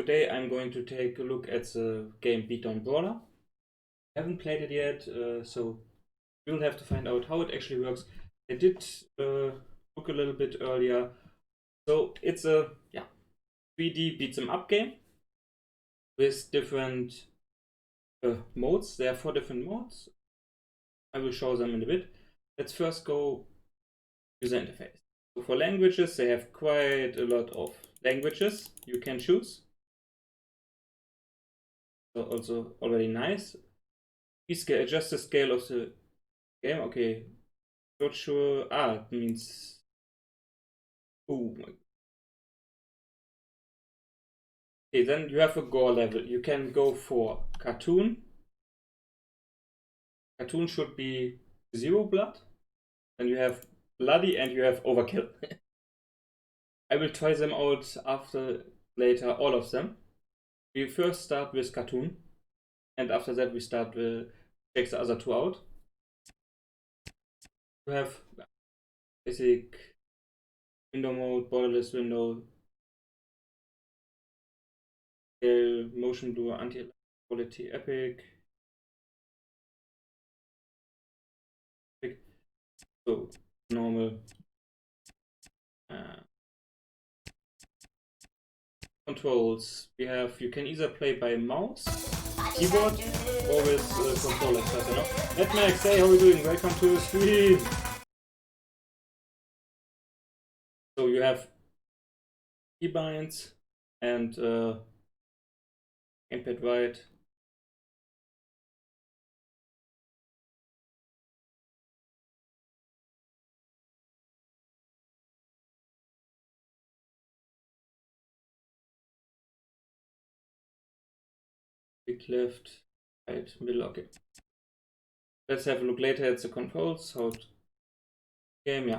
today I'm going to take a look at the game Beatdown Brawler. I haven't played it yet, so you'll have to find out how it actually works. I did look a little bit earlier. So it's a 3D beat 'em up game with different modes. There are 4 different modes. I will show them in a bit. Let's first go user interface. So for languages, they have quite a lot of languages you can choose. So also already nice. Please adjust the scale of the game. Okay, virtual. It means. Oh my. Okay, then you have a gore level. You can go for cartoon. Cartoon should be 0 blood. Then you have bloody and you have overkill. I will try them out later, all of them. We first start with cartoon, and after that we start with check the other 2 out. You have basic window mode, borderless window, scale, motion blur, anti-quality, epic. So normal. Controls. You can either play by mouse, keyboard, or with controller stuff, you know. Netmax, hey, how are you doing? Welcome to the stream. So you have keybinds and gamepad right. Big left, right, middle, okay. Let's have a look later at the controls, how it game,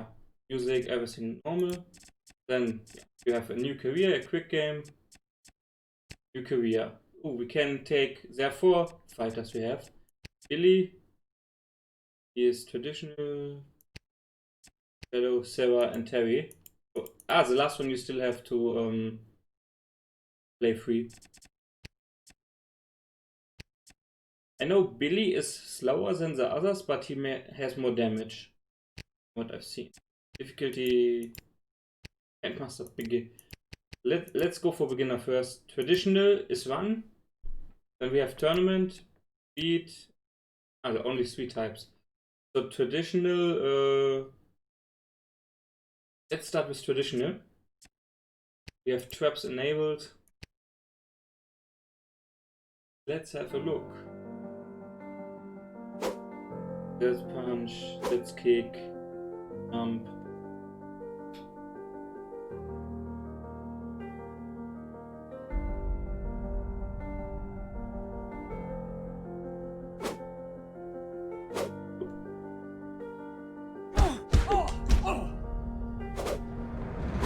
music, everything normal. Then you have a new career, a quick game, new career. Oh, we can take, there are 4 fighters we have. Billy, he is traditional, Shadow, Sarah, and Terry. The last one you still have to play free. I know Billy is slower than the others, but he has more damage. What I've seen. Difficulty. Grandmaster begin. Let's go for beginner first. Traditional is 1. Then we have tournament, beat. Only 3 types. So traditional. Let's start with traditional. We have traps enabled. Let's have a look. Let's punch, let's kick, jump.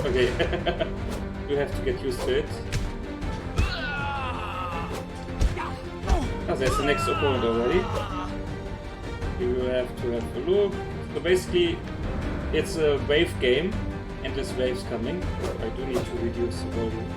Okay, you have to get used to it. There's the next opponent already. You have to have a look. So basically, it's a wave game, and there's waves coming. I do need to reduce the volume.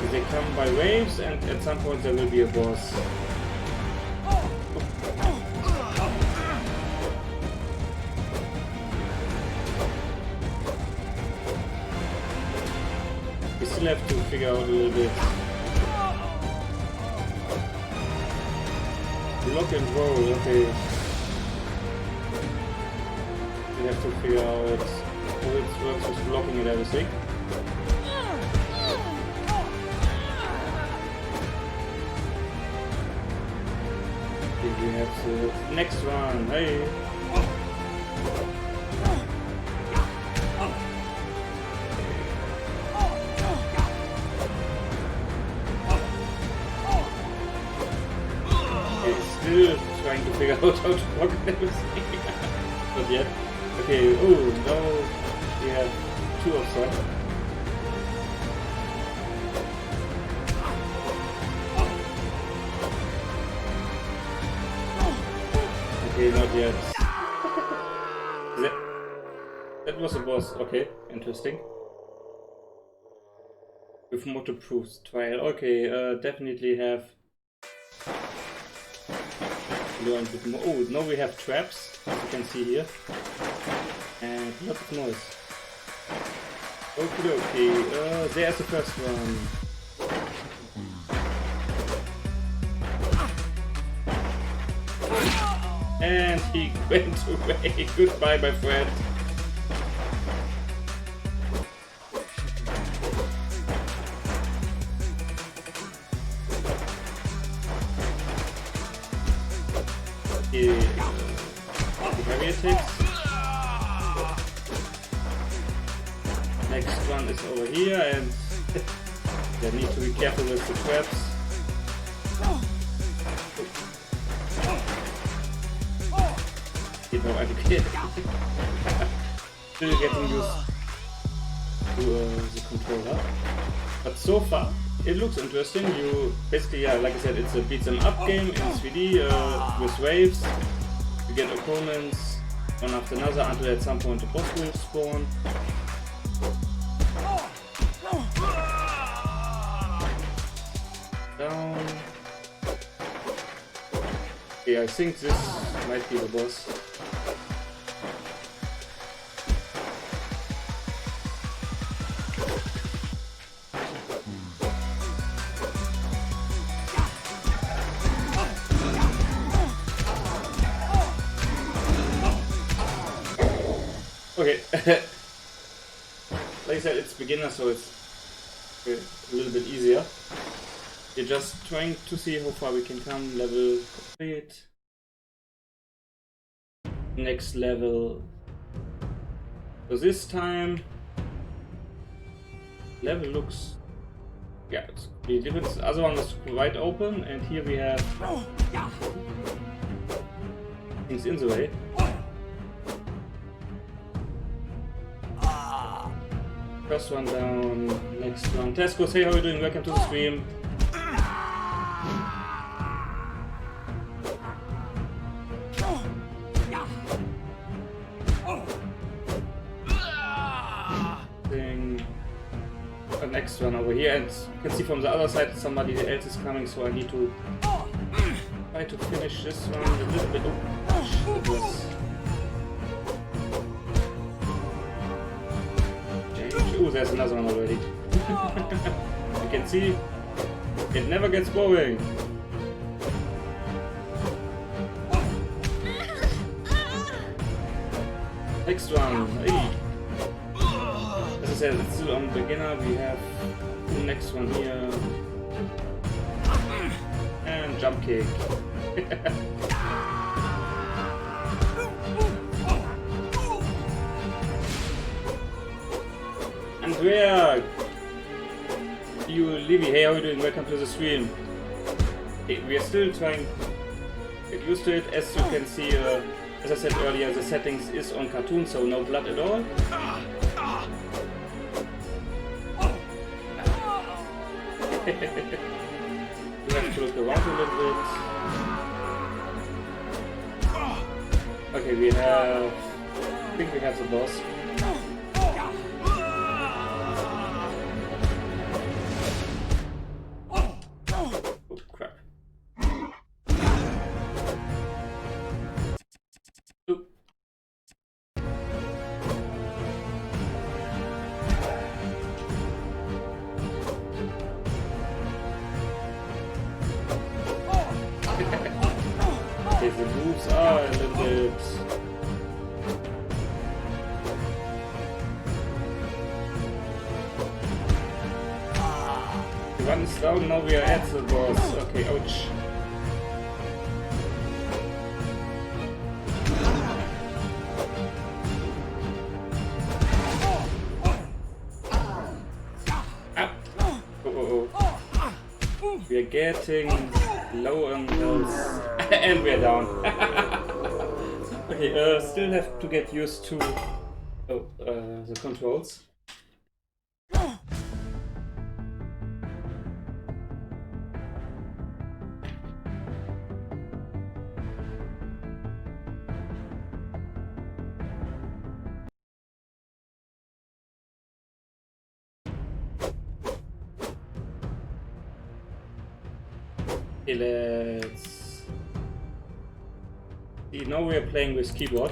They come by waves, and at some point there will be a boss. We still have to figure out a little bit. Lock and roll, okay. We have to figure out how it works with blocking and everything. We have the next one, hey! Still trying to figure out how to block everything. Not yet. Okay, now we have 2 of them. not yet. That was a boss. Okay, interesting. With more to prove. Trial. Okay, definitely have learned a bit more. Oh, now we have traps, as you can see here. And lots of noise. Okay, there's the first one. And he went away. Goodbye, my friend. Okay, the heavy attacks. Next one is over here, and I need to be careful with the traps. No, I'm kidding. Still getting used to the controller. But so far, it looks interesting. You basically, yeah, like I said, it's a beat 'em up game in 3D with waves. You get opponents one after another until at some point the boss will spawn. Down. Okay, I think this might be the boss. Okay, like I said, it's beginner, so it's a little bit easier. We're just trying to see how far we can come. Level complete. Next level. So this time, level looks, yeah, it's completely different. The other one was wide open, and here we have things in the way. First one down, next one. Tesco, hey, how are you doing? Welcome to the stream. The next one over here, and you can see from the other side somebody else is coming, so I need to try to finish this one a little bit. Oh, it was. Ooh, there's another one already. You can see, it never gets going. Next one. Hey. As I said, it's still on beginner. We have the next one here. And jump kick. Andrea! You, Livy, hey, how are you doing? Welcome to the stream. Okay, we are still trying to get used to it. As you can see, as I said earlier, the settings is on cartoon, so no blood at all. You have to look around a little bit. Okay, we have, I think we have the boss. Okay, the moves are a little bit... The one is down, now we are at the boss. Okay, ouch. Ah. Oh. We are getting low on health. And we're down. Okay, still have to get used to the controls. Okay, let's see. Now we are playing with keyboard.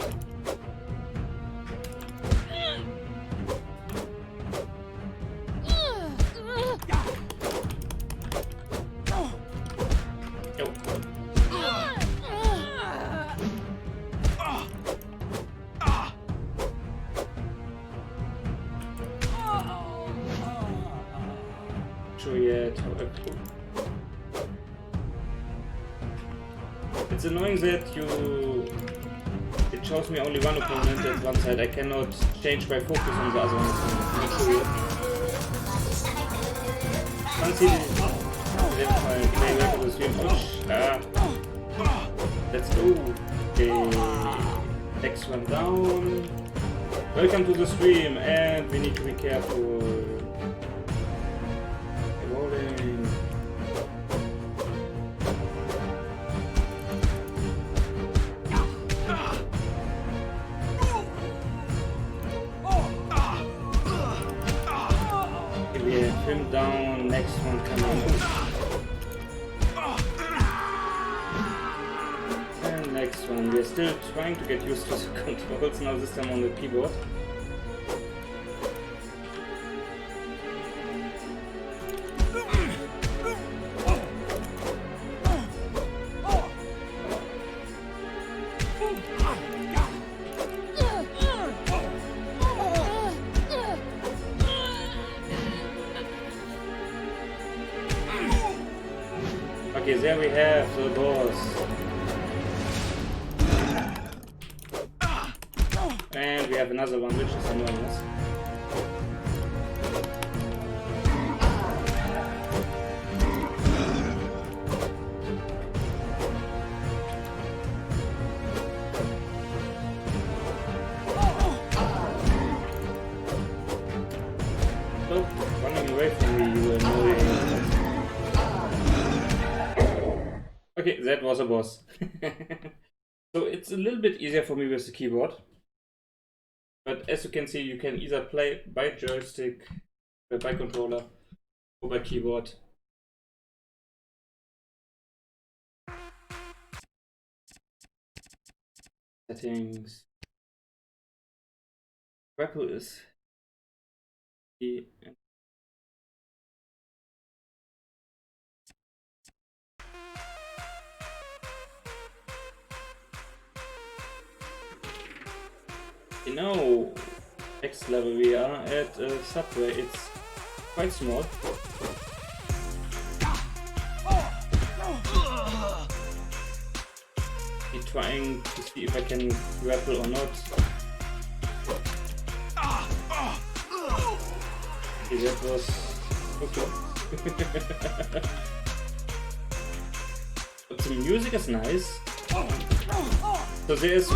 It's annoying that it shows me only one opponent at one side. I cannot change my focus on the other one. Can't see if I play back to the stream. Let's go. Okay, next one down. Welcome to the stream, and we need to be careful. Rolling. Him down, next one coming. And next one. We're still trying to get used to the controls now, this time on the keyboard. Okay, there we have the boss. And we have another one, which is annoying us. Stop running away from me, you annoying. Okay, that was a boss. So it's a little bit easier for me with the keyboard. But as you can see, you can either play by joystick, by controller, or by keyboard. Settings. Grapple is the you know, next level we are at a subway. It's quite small. I'm trying to see if I can grapple or not. Okay, that was okay. But the music is nice. So there's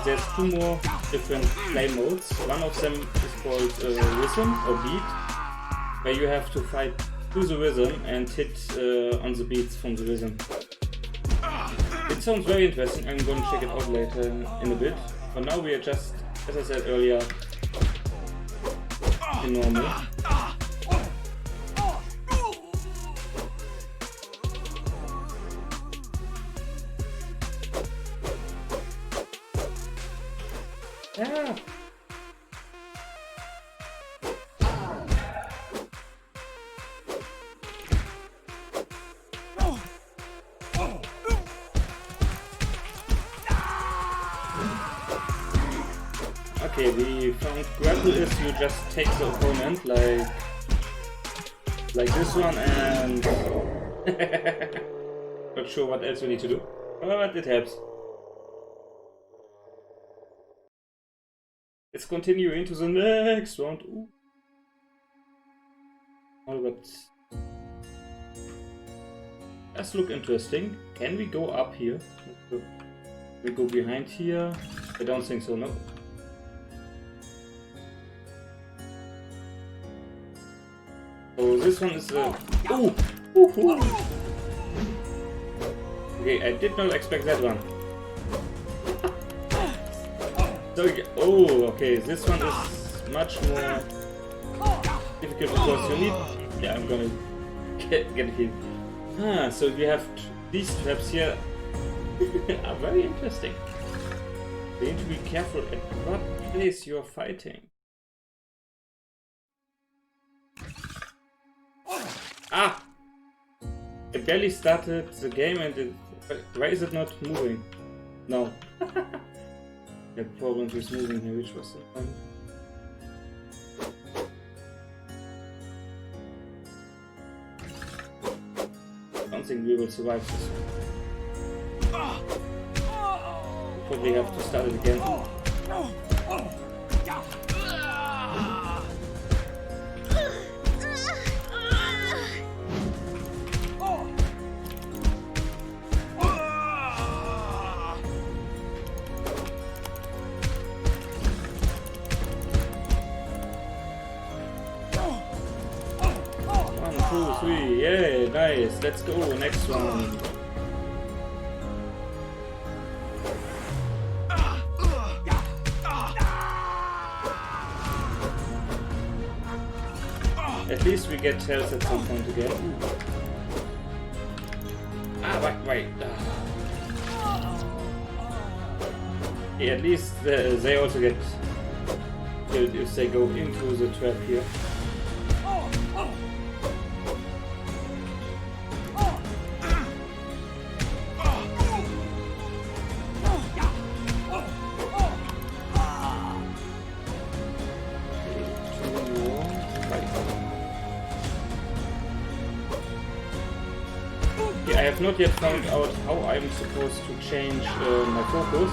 there's two more different play modes. One of them is called rhythm or beat, where you have to fight to the rhythm and hit on the beats from the rhythm. It sounds very interesting. I'm going to check it out later in a bit. For now we are just, as I said earlier, in normal. Yeah. Okay, we found grapple is you just take the opponent like this one and not sure what else we need to do, but it helps. Let's continue into the next round. Ooh. Oh, but does look interesting. Can we go up here? We go behind here? I don't think so, no. So this one is the... Ooh! Ooh! Okay, I did not expect that one. So, oh, okay, this one is much more difficult because you need... Yeah, I'm gonna get hit. So we have these traps here are very interesting. You need to be careful at what place you're fighting. Ah! I barely started the game and why is it not moving? No. I had problems with moving here, which was the fun. I don't think we will survive this one. Probably have to start it again. One, two, three, yeah, nice. Let's go, next one. At least we get health at some point again. Wait. Yeah, at least they also get killed if they go into the trap here. I have not yet found out how I'm supposed to change my focus,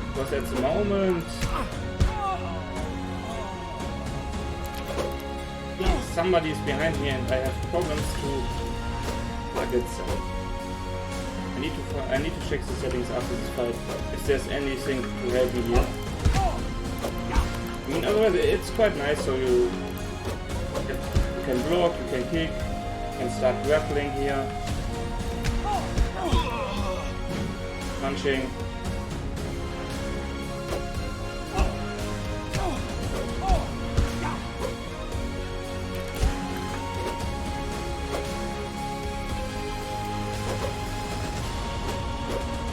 because at the moment somebody is behind me and I have problems to target them. I need to check the settings after this fight if there's anything to help me here. I mean, otherwise it's quite nice, so you can block, you can kick, you can start grappling here. Punching.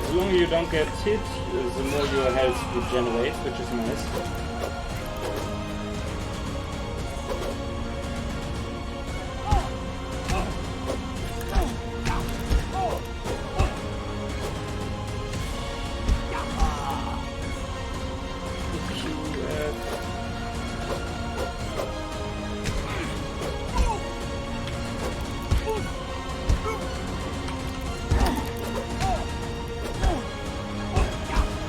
The longer you don't get hit, the more your health regenerates, which is nice.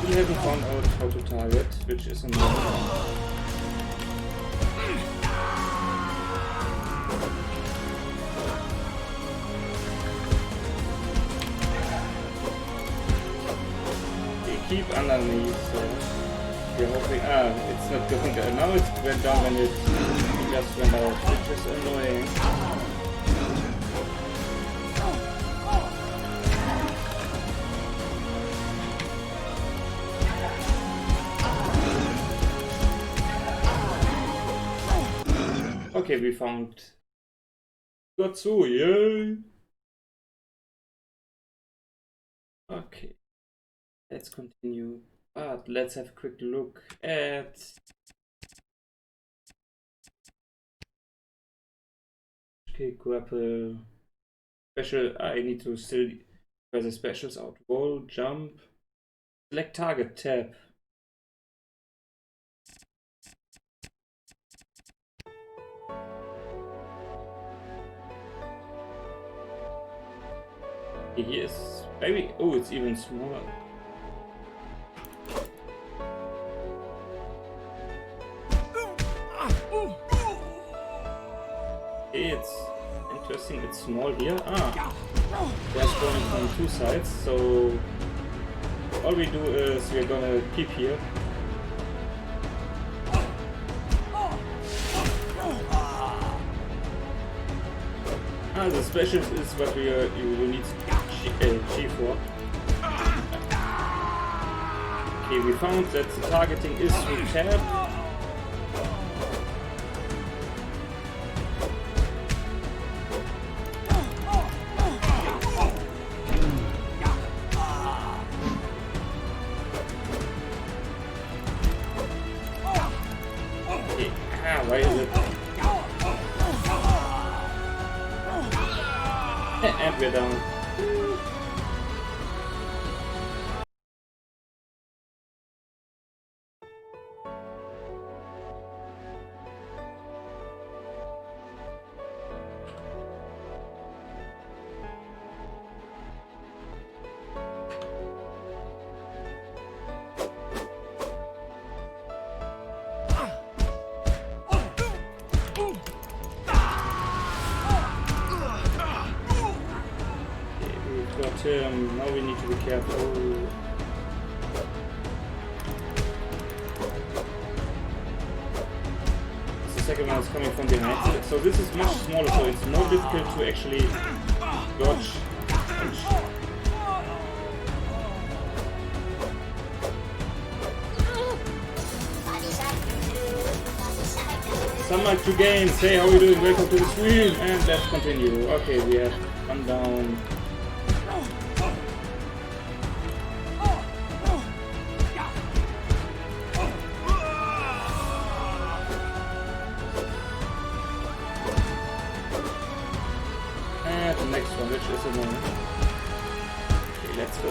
We haven't found out how to target, which is annoying. We keep underneath, so we're hoping. It's not going down. Now it went down when it just went out, which is annoying. Okay, we found Gotsu, yay! Okay, let's continue, but let's have a quick look at grapple, special. I need to still try the specials out. Roll, jump, select target, tab. Here is very. Oh, it's even smaller. It's interesting. It's small here. They're spawning from two sides. So all we do is we're gonna keep here. The specials is what you will need Chi for. Okay, we found that the targeting is through tab. Why is it? And we're down. Now we need to be careful. The second one is coming from behind. So this is much smaller, so it's more difficult to actually dodge. Sunlight to game. Say how are you doing? Welcome to the stream. And let's continue. Okay, we have one down. The next one, which is annoying. Okay, let's go.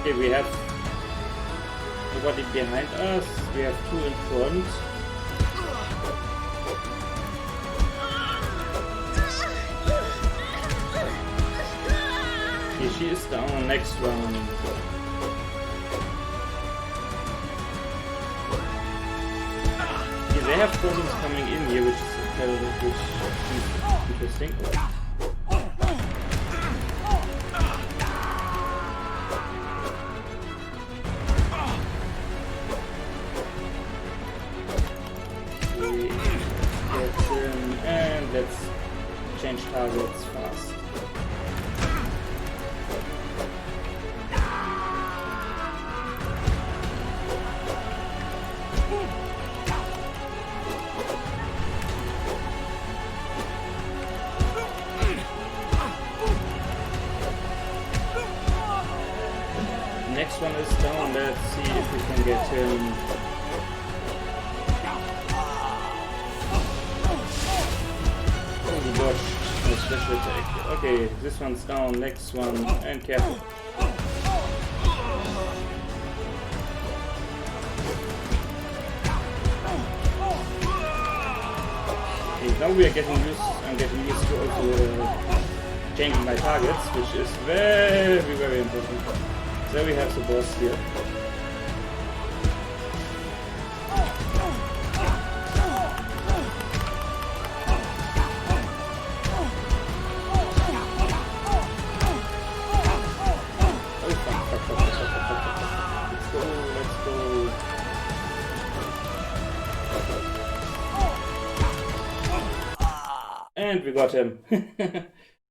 Okay, we have nobody behind us. We have two in front. Okay, she is down. Next round. They have problems coming in here, which is interesting. Get in and let's change targets fast. Next one is down. Let's see if we can get him. Oh, the dodge. No special attack. Okay, this one's down. Next one, and careful. Okay, now we are getting used. I'm getting used to also changing my targets, which is very important. There we have the boss here. Oh, fuck. Let's go. And we got him.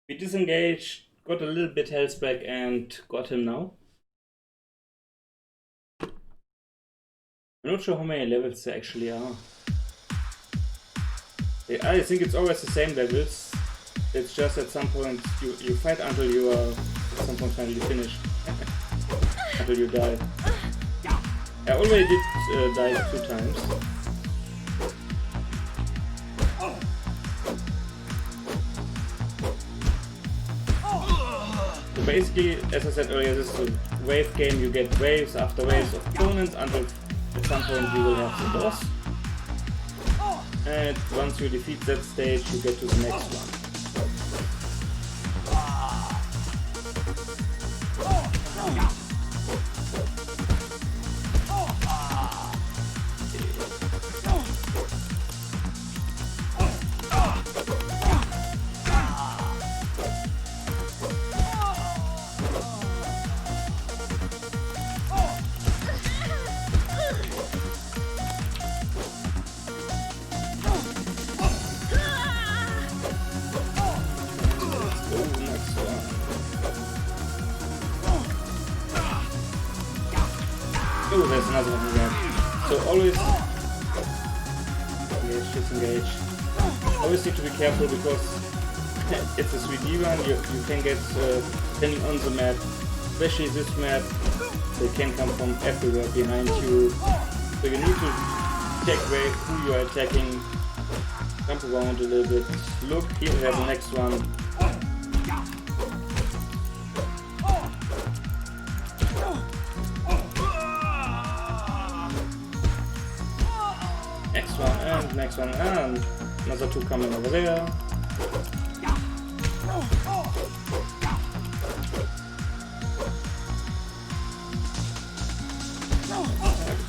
We disengaged, got a little bit health back, and got him now. I'm not sure how many levels there actually are. I think it's always the same levels. It's just at some point you fight until you are at some point finally finished. Until you die. I already did die 2 times. So basically, as I said earlier, this is a wave game. You get waves after waves of opponents until at some point you will have the boss, and once you defeat that stage you get to the next one. Oh, there's another one again. So always disengage. Always need to be careful because it's a 3D run. You can get depending on the map, especially this map, they can come from everywhere behind you. So you need to check who you are attacking. Jump around a little bit. Look, here we have the next one. Next one, and another two coming over there.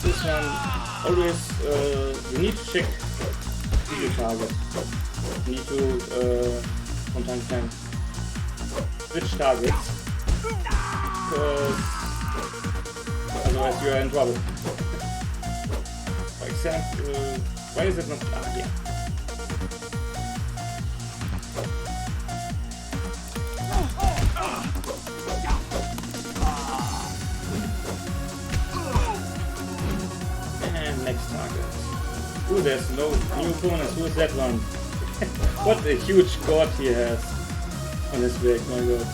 This one, always, you need to check your target. You need to, from time to time, switch targets, because otherwise you are in trouble. For example, why is it not? Ah, yeah. And next target. Ooh, there's no new opponents. Who is that one? What a huge god he has on his back, my god.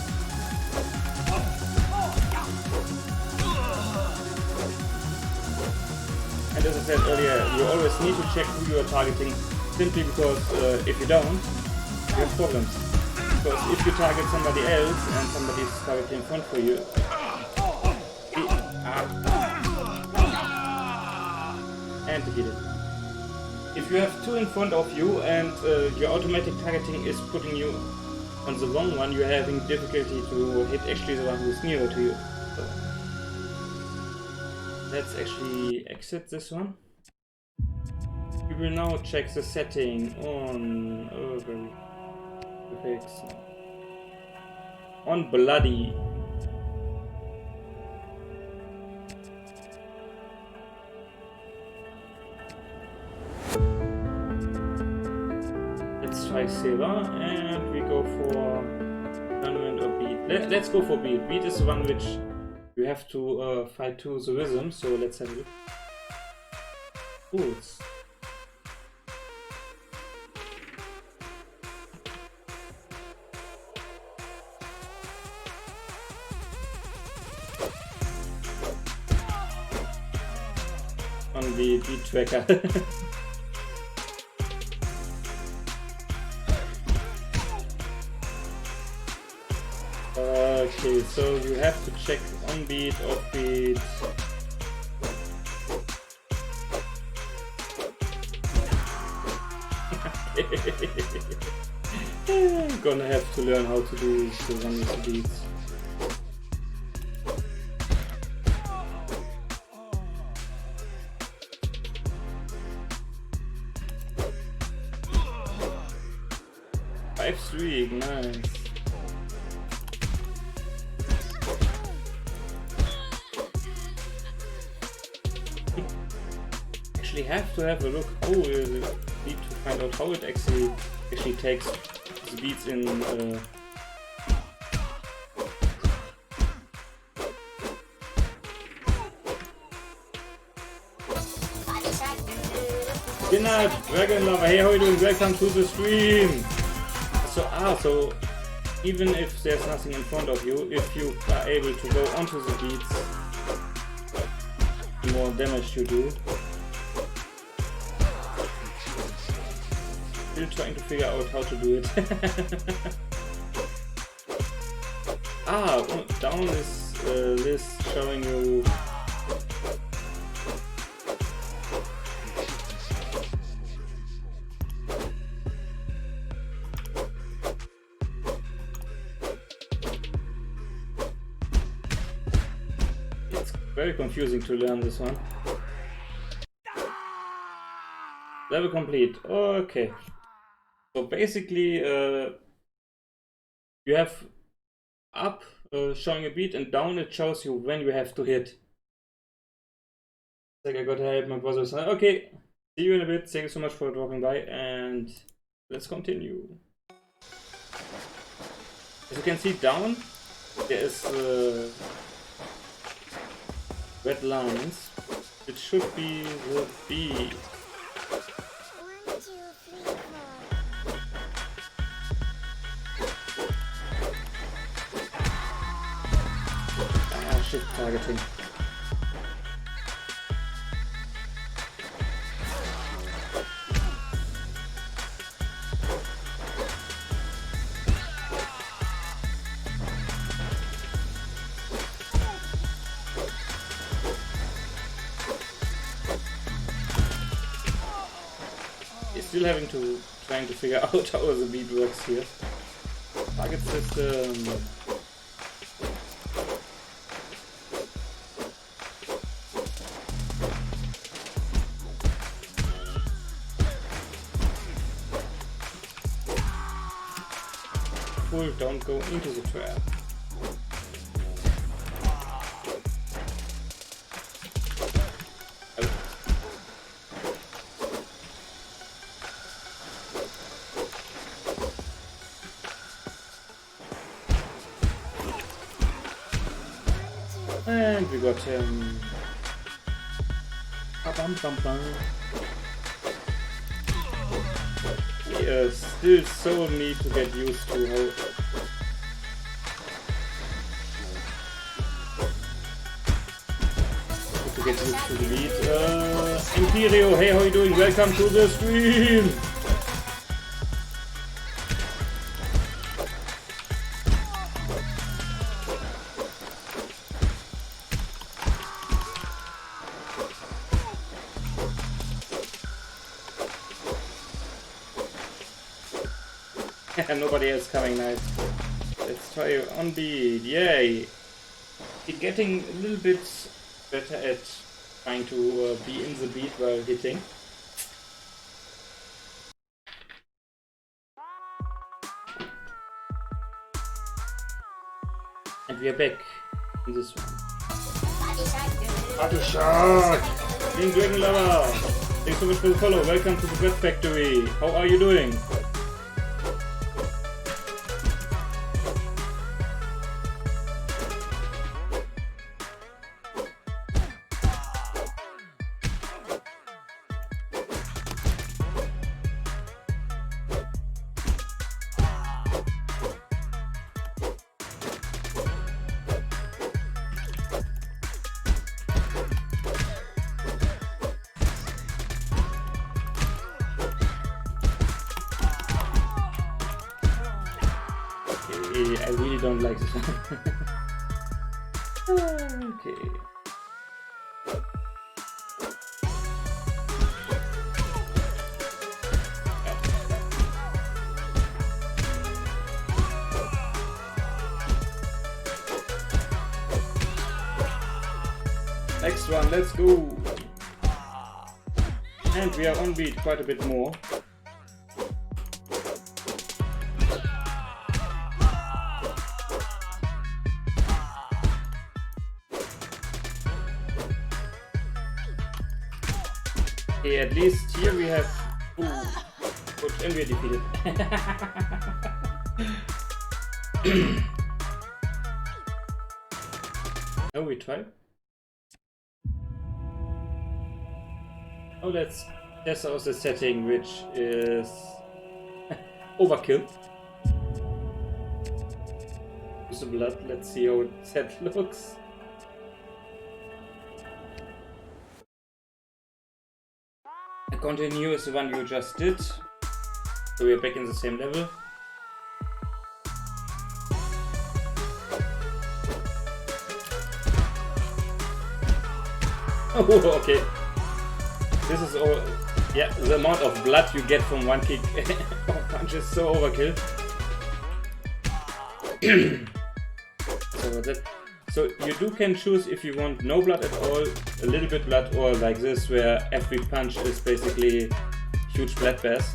And as I said earlier, you always need to check who you are targeting, simply because if you don't, you have problems. Because if you target somebody else and somebody is targeting in front for you, and defeated. If you have two in front of you and your automatic targeting is putting you on the wrong one, you're having difficulty to hit actually the one who's nearer to you. So, let's actually exit this one. We will now check the setting on on bloody. Let's try silver and we go for tournament or beat. Let's go for beat. Beat is the one which you have to fight to the rhythm, so let's have a look. Ooh, it's on the beat tracker. Okay, so you have to check on beat, off beat. I'm gonna have to learn how to do the one with the beats. Five streak, nice. Have to have a look how we need to find out how it actually takes the beats in Dinner, Dragon Lover, hey, how are you doing? Welcome to the stream. So even if there's nothing in front of you, if you are able to go onto the beats, the more damage you do. Still trying to figure out how to do it. Down is list showing you it's very confusing to learn this one. Level complete. Okay. So basically, you have up showing a beat and down it shows you when you have to hit. Like I gotta help my brother. Okay, see you in a bit. Thank you so much for dropping by and let's continue. As you can see down, there is red lines. It should be the beat. Shit, targeting. still trying to figure out how the beat works here. Target system. Pull, don't go into the trap. And we got him. Ba-bum-bum-bum. Still so need to get used to how. To get used to the lead. Imperio, hey, how you doing? Welcome to the stream! Nobody else coming, nice. Let's try on beat, yay! We're getting a little bit better at trying to be in the beat while hitting. And we are back in this one. Party shot! Being Dragon Lover! Thanks so much for the follow, welcome to the Breath Factory. How are you doing? I really don't like this one. Okay. Next one, let's go. And we are on beat quite a bit more. Okay, at least here we have. Good, and we're defeated. Oh, we try. Oh, let's test out the setting, which is overkill. Use the blood. Let's see how that looks. Continue is the one you just did, so we are back in the same level. Oh, okay. This is all. Yeah, the amount of blood you get from one kick or punch is so overkill. So that. So you can choose if you want no blood at all, a little bit blood, or like this, where every punch is basically huge bloodbath.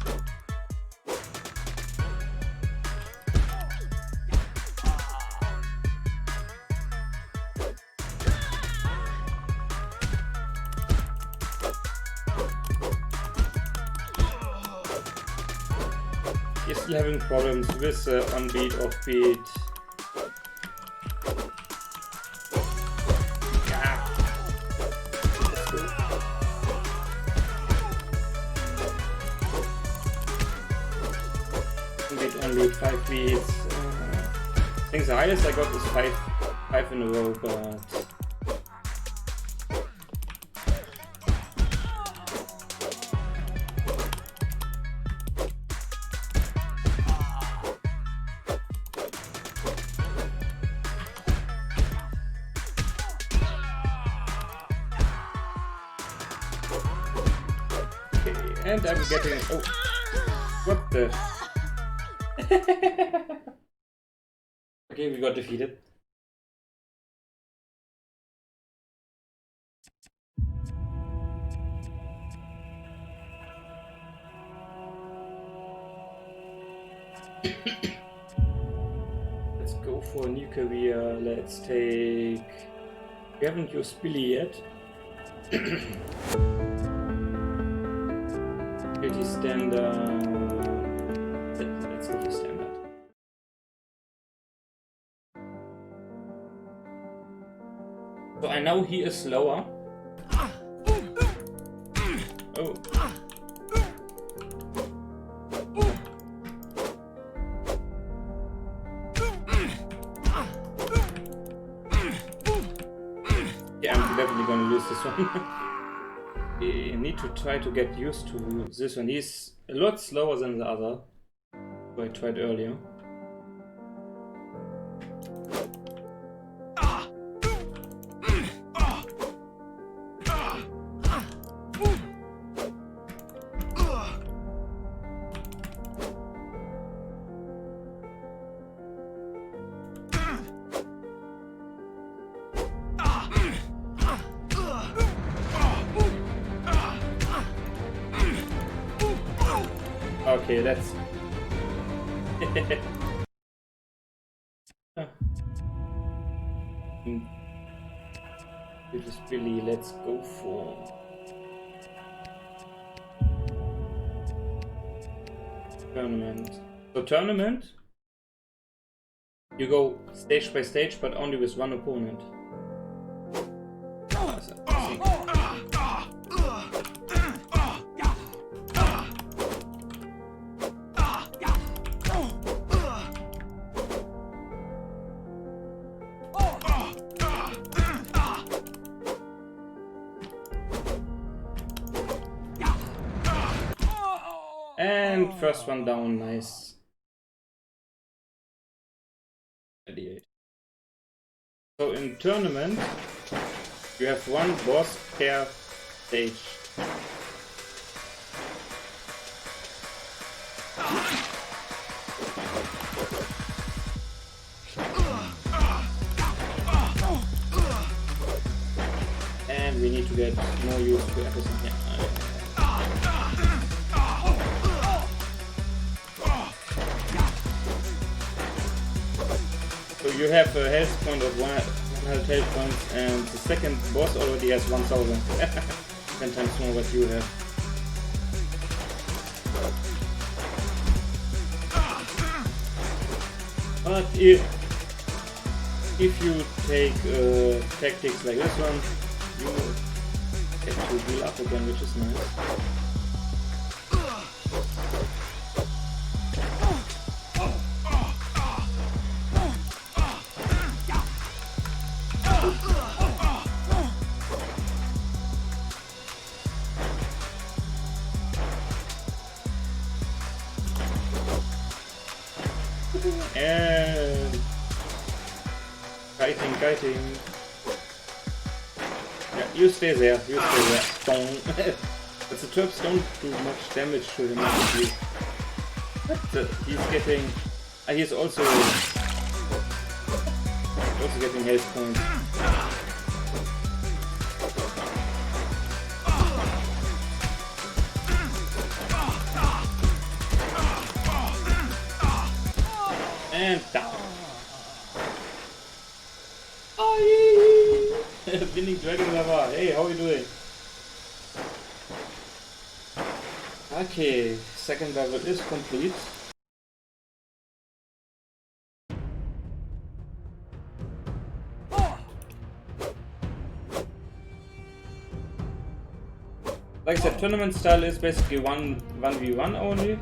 You're still having problems with on beat, off beat. Only 5 beats. I think the highest I got is 5 in a row, but okay, and I'm getting What the? Okay, we got defeated. Let's go for a new career. Let's take... We haven't used Billy yet. Guilty standard. Let's go for standard. So I know he is slower. Oh. Yeah, I'm definitely gonna lose this one. We need to try to get used to this one. He's a lot slower than the other, who I tried earlier. Okay, that's... This is Billy, let's go for... Tournament. So tournament, you go stage by stage, but only with one opponent. And first one down, nice. 38. So in tournament, you have one boss per stage. And we need to get more use to everything here. So you have a health point of 100 health points, and the second boss already has 1000. 10 times more what you have. But if you take tactics like this one, you get to heal up again, which is nice. And kiting. Yeah, you stay there. Don't. But the traps don't do much damage to him actually. But he's getting. He's also getting health points. And down. Winning Dragon Lover. Hey, how are you doing? Okay, second level is complete. Like I said, tournament style is basically 1v1 only.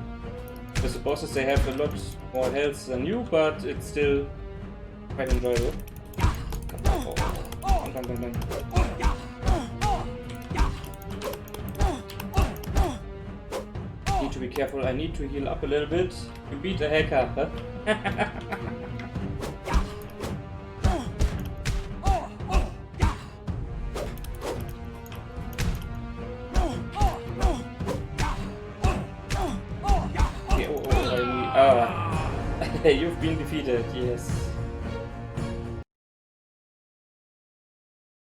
With the bosses, they have a lot more health than you, but it's still quite enjoyable. Dun. Need to be careful, I need to heal up a little bit. You beat a hacker, huh? Hey, you've been defeated, yes.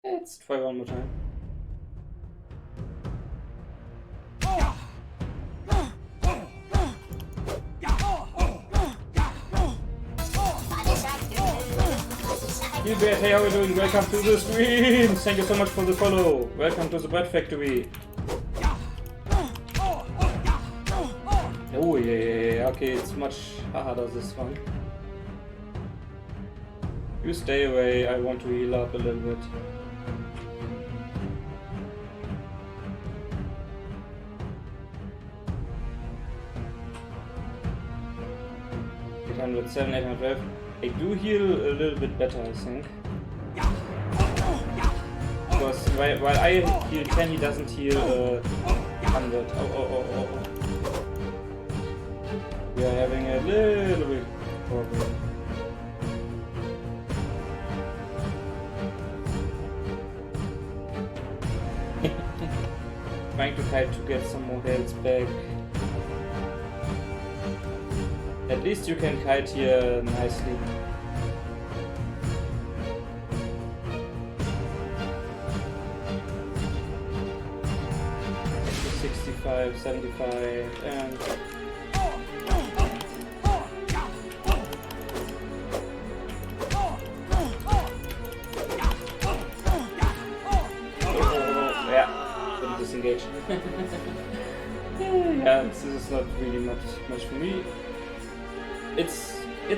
Let's try one more time. Gilbert, hey, how are you doing? Welcome to the stream! Thank you so much for the follow. Welcome to the Bread Factory. Oh yeah, okay, it's much harder this one. You stay away, I want to heal up a little bit. $807, 812. I do heal a little bit better, I think. Because while I heal 10, he doesn't heal 100. Oh. We are having a little bit problem. Trying to kite to get some more health back. At least you can kite here nicely. $65, $75, and disengage. Yeah, this is not really much for me. It's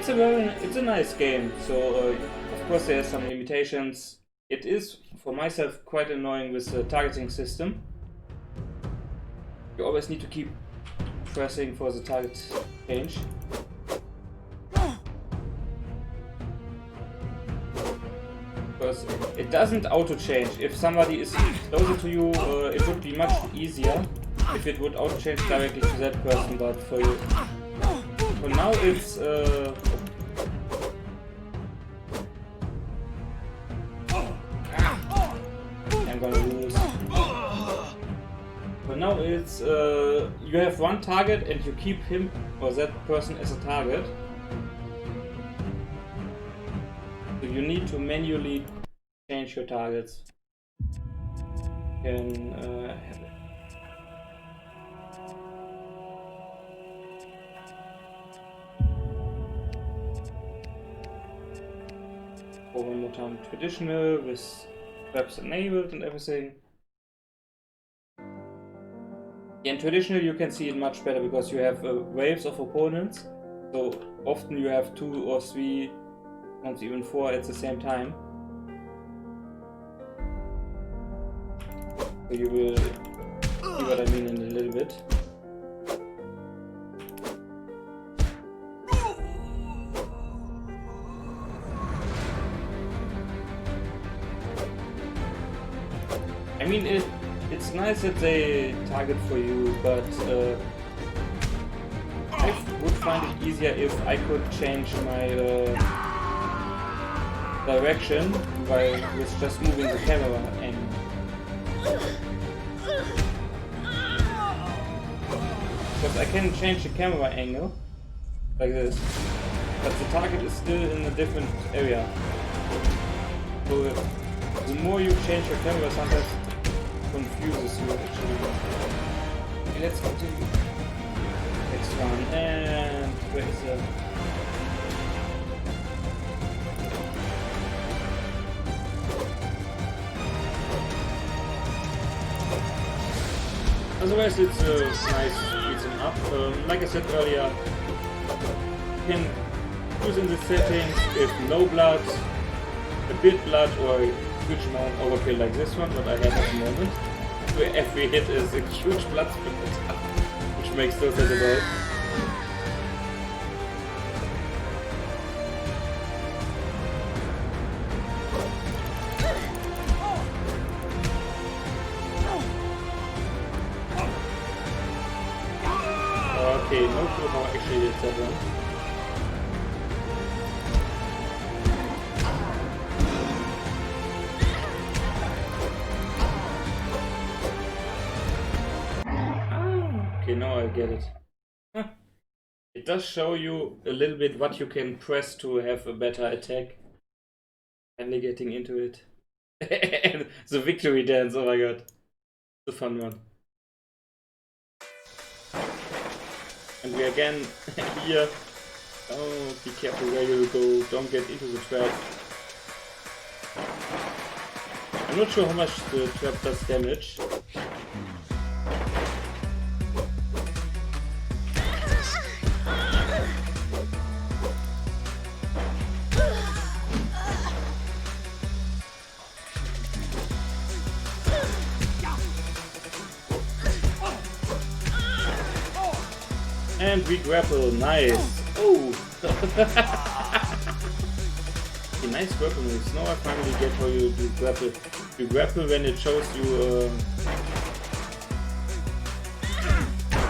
a nice game. So of course there are some limitations. It is for myself quite annoying with the targeting system. You always need to keep pressing for the target change. Because it doesn't auto-change. If somebody is closer to you, it would be much easier if it would auto-change directly to that person, but for now it's I'm gonna lose. For now it's you have one target and you keep him or that person as a target. You need to manually change your targets. You can have it. Or one more time, traditional with traps enabled and everything. In traditional you can see it much better because you have waves of opponents. So often you have 2 or 3, sometimes even 4 at the same time. So you will see what I mean in a little bit. I mean, it's nice that they target for you, but I would find it easier if I could change my direction with just moving the camera angle. Because I can change the camera angle like this, but the target is still in a different area. So the more you change your camera, sometimes it confuses you actually. Okay, let's continue. Next one, and where is the... Otherwise it's nice beating up. Like I said earlier, you can choose in the settings if no blood, a bit blood, or a huge amount overkill like this one, what I have at the moment. Where every hit is a huge blood split, which makes no sense at all. Okay, no clue how actually it's that one. Okay, now I get it. Huh. It does show you a little bit what you can press to have a better attack. Finally getting into it. And the victory dance, oh my god. It's a fun one. And we again here. Oh, be careful where you go. Don't get into the trap. I'm not sure how much the trap does damage. And we grapple, nice. Oh! Okay, nice grapple moves. Now I finally get how you do grapple. You grapple when it shows you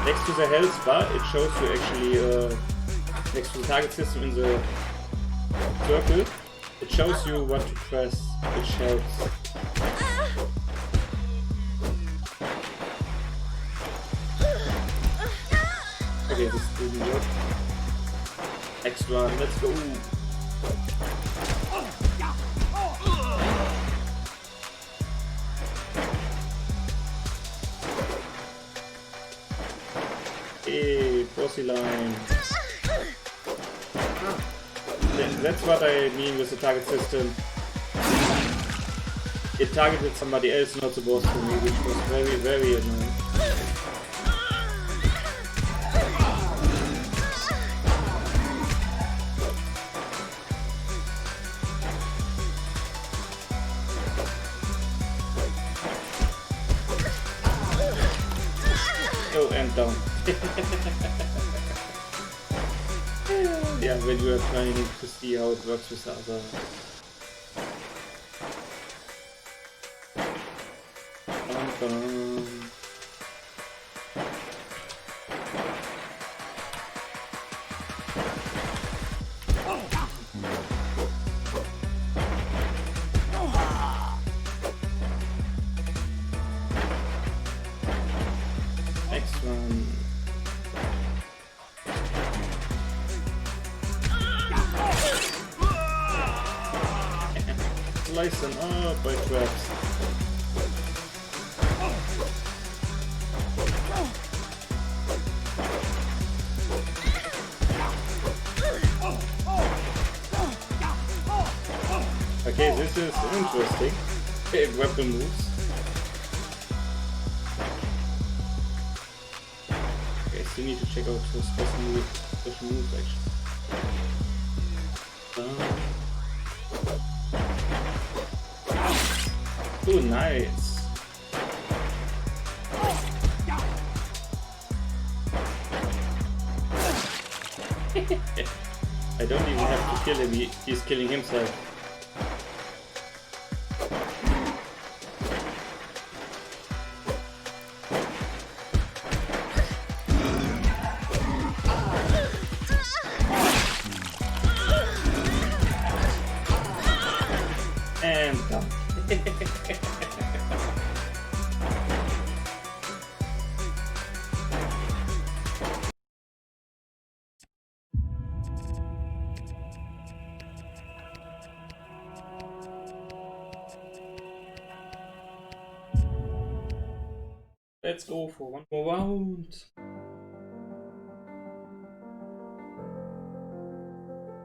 next to the health bar, it shows you actually next to the target system in the circle. It shows you what to press, which helps. Okay, this didn't work. Next one, let's go! Hey, bossy line. That's what I mean with the target system. It targeted somebody else, not the boss for me, which was very, very annoying. Oh, and down. Yeah, when you are trying to see how it works with the other. Next one. Slice them up by traps. Okay, this is interesting. Weapon moves. Okay, still need to check out the special moves actually. Oh, nice. I don't even have to kill him, he's killing himself. And done. Let's go for one more round.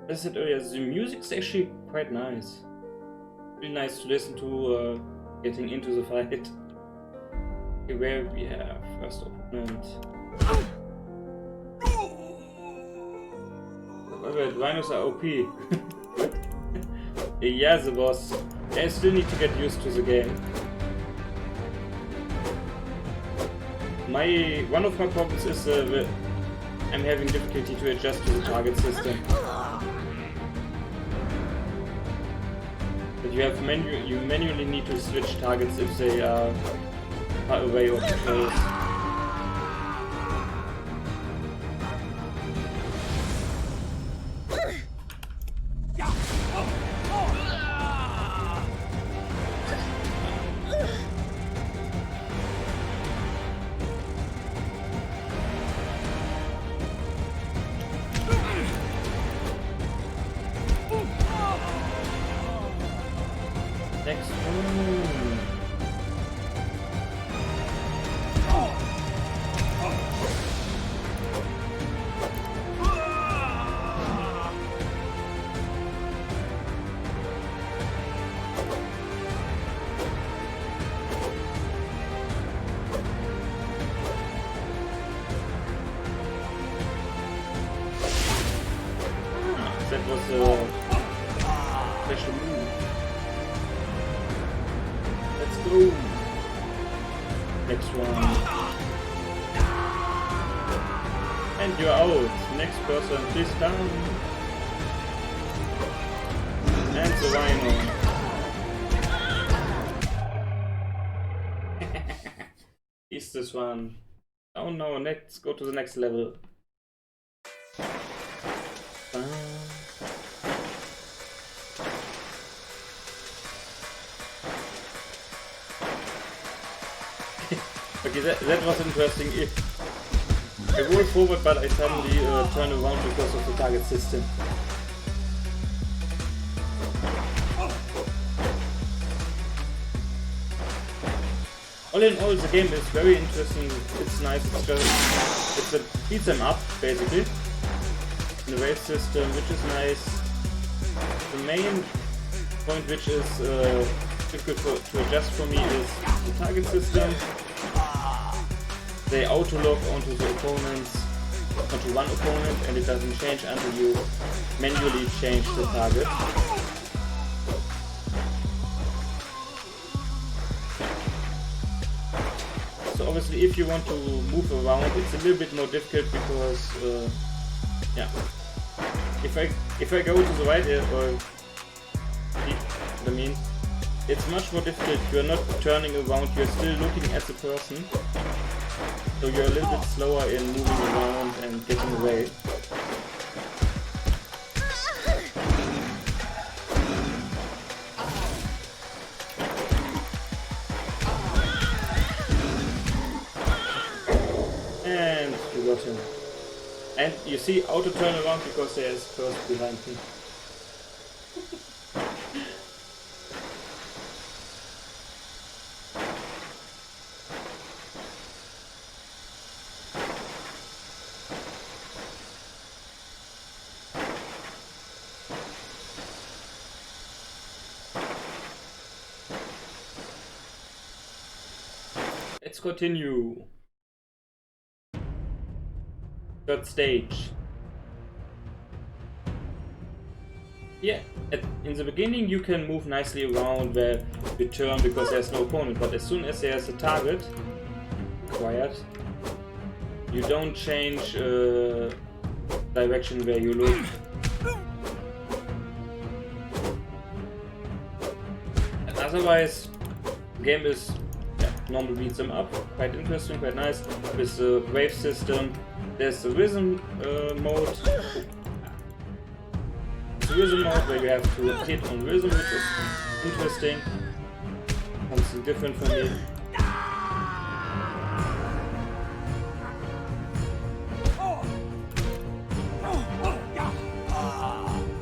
As I said earlier, the music's actually quite nice. Really nice to listen to, getting into the fight. Okay, where we have first opponent. However, rhinos are OP. Yeah, the boss. I still need to get used to the game. One of my problems is that I'm having difficulty to adjust to the target system. But you manually need to switch targets if they are far away or close. Next one. That was a special move. Let's go. Next one. And you're out. Next person, please come. And the rhino. Is this one? Oh no, let's go to the next level. Okay, that was interesting. I rolled forward, but I suddenly turned around because of the target system. All in all, the game is very interesting. It's nice. It's a beat 'em up basically. The wave system, which is nice. The main point, which is difficult to adjust for me, is the target system. They auto-lock onto the opponents, onto one opponent, and it doesn't change until you manually change the target. So obviously if you want to move around, it's a little bit more difficult because, yeah, if I go to the right or I mean, it's much more difficult. You're not turning around, you're still looking at the person. So you're a little bit slower in moving around and getting away. And you got him. And you see, auto turn around because there's person behind me. Let's continue. Third stage. Yeah, in the beginning you can move nicely around where you turn because there's no opponent, but as soon as there's a target required, you don't change direction where you look. Otherwise, the game is normal beats 'em up, quite interesting, quite nice. With the wave system, there's the rhythm mode. It's the rhythm mode where you have to hit on rhythm, which is interesting. Something different for me.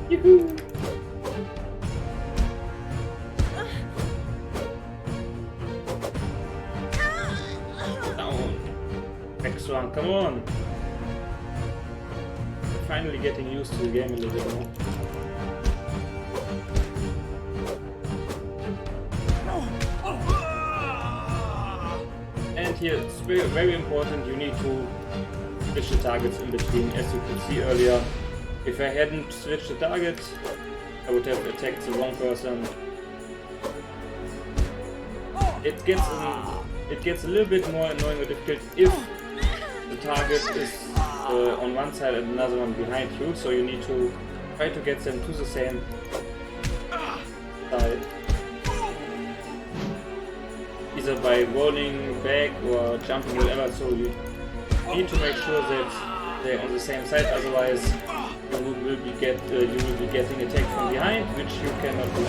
Yoo-hoo! Next one, come on! Finally getting used to the game a little bit more. And here it's very, very important, you need to switch the targets in between. As you could see earlier, if I hadn't switched the target, I would have attacked the wrong person. It gets a little bit more annoying or difficult if the target is on one side and another one behind you, so you need to try to get them to the same side. Either by rolling back or jumping, whatever, so you need to make sure that they're on the same side, otherwise you will be getting attacked from behind, which you cannot do.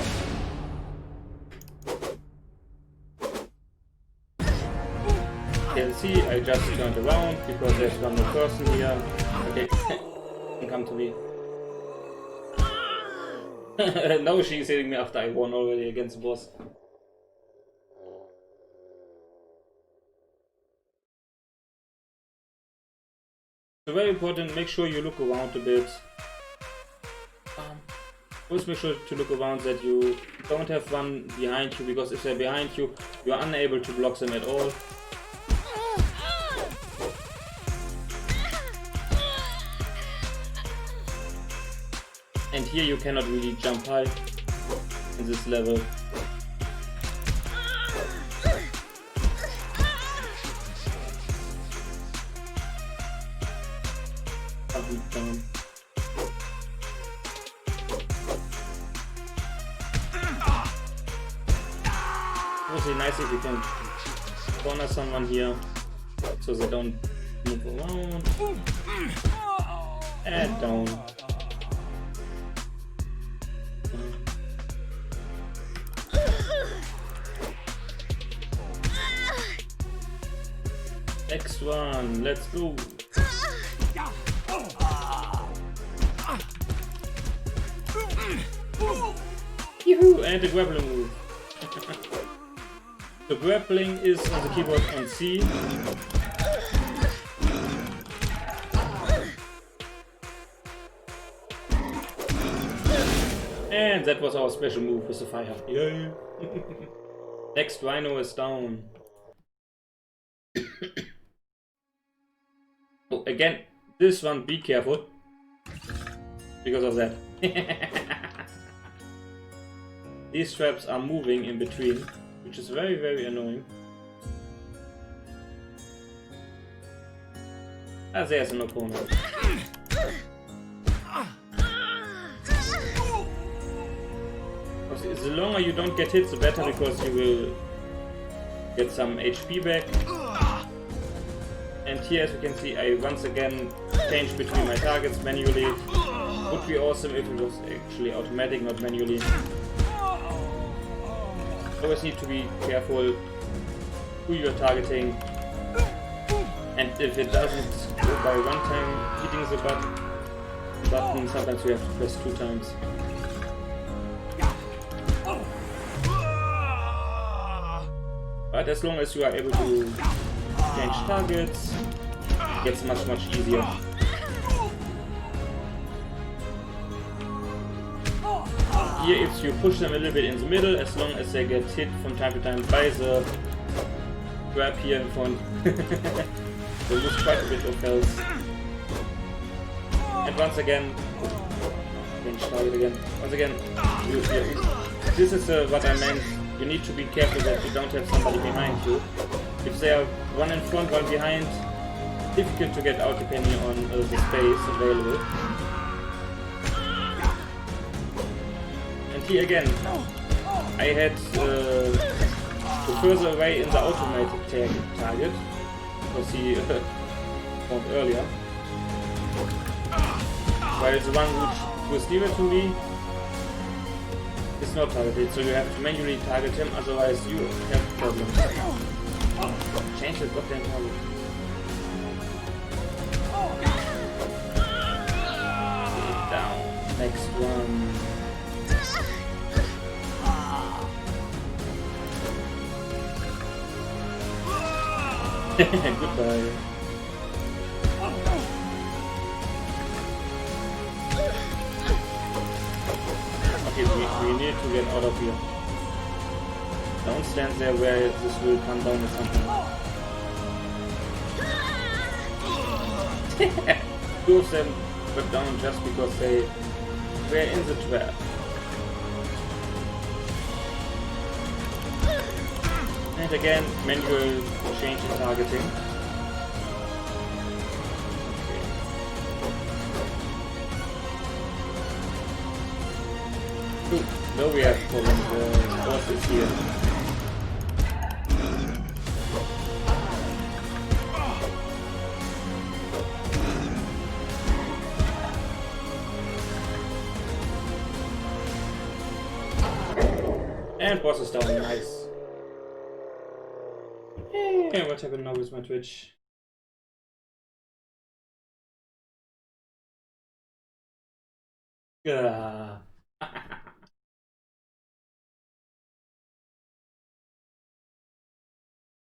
You can see I just turned around because there's one more person here. Okay, come to me. Now she's hitting me after I won already against the boss. So very important, make sure you look around a bit. First make sure to look around that you don't have one behind you, because if they're behind you, you are unable to block them at all. And here you cannot really jump high in this level. Down. It would be nice if you can corner someone here so they don't move around. And down. Next one, let's go. Yoo-hoo, and the grappling move. The grappling is on the keyboard on C. And that was our special move with the fire. Yay! Next rhino is down. Oh, again, this one, be careful. Because of that. These traps are moving in between, which is very, very annoying. Ah, there's an opponent. The longer you don't get hit, the better, because you will get some HP back. And here, as you can see, I once again changed between my targets manually. Would be awesome if it was actually automatic, not manually. Always need to be careful who you're targeting, and if it doesn't go by one time hitting the button, sometimes you have to press 2 times. But as long as you are able to change targets, it gets much easier. Here, if you push them a little bit in the middle, as long as they get hit from time to time by the grab here in front, they lose quite a bit of health. And once again, change target again. Once again, this is what I meant. You need to be careful that you don't have somebody behind you. If they are one in front, one behind, difficult to get out depending on the space available. And here again, I had further away in the automated target, because he found earlier. While the one which was nearer to me is not targeted, so you have to manually target him, otherwise you have problems. Change the goddamn target. Down. Next one. Goodbye. Okay, we need to get out of here. Don't stand there where this will come down or something. 2 of them went down just because they were in the trap. And again, manual change in targeting. Good. Now we have problems. The boss is here. And boss is down. Nice. Hey, what happened now with my Twitch? Yeah.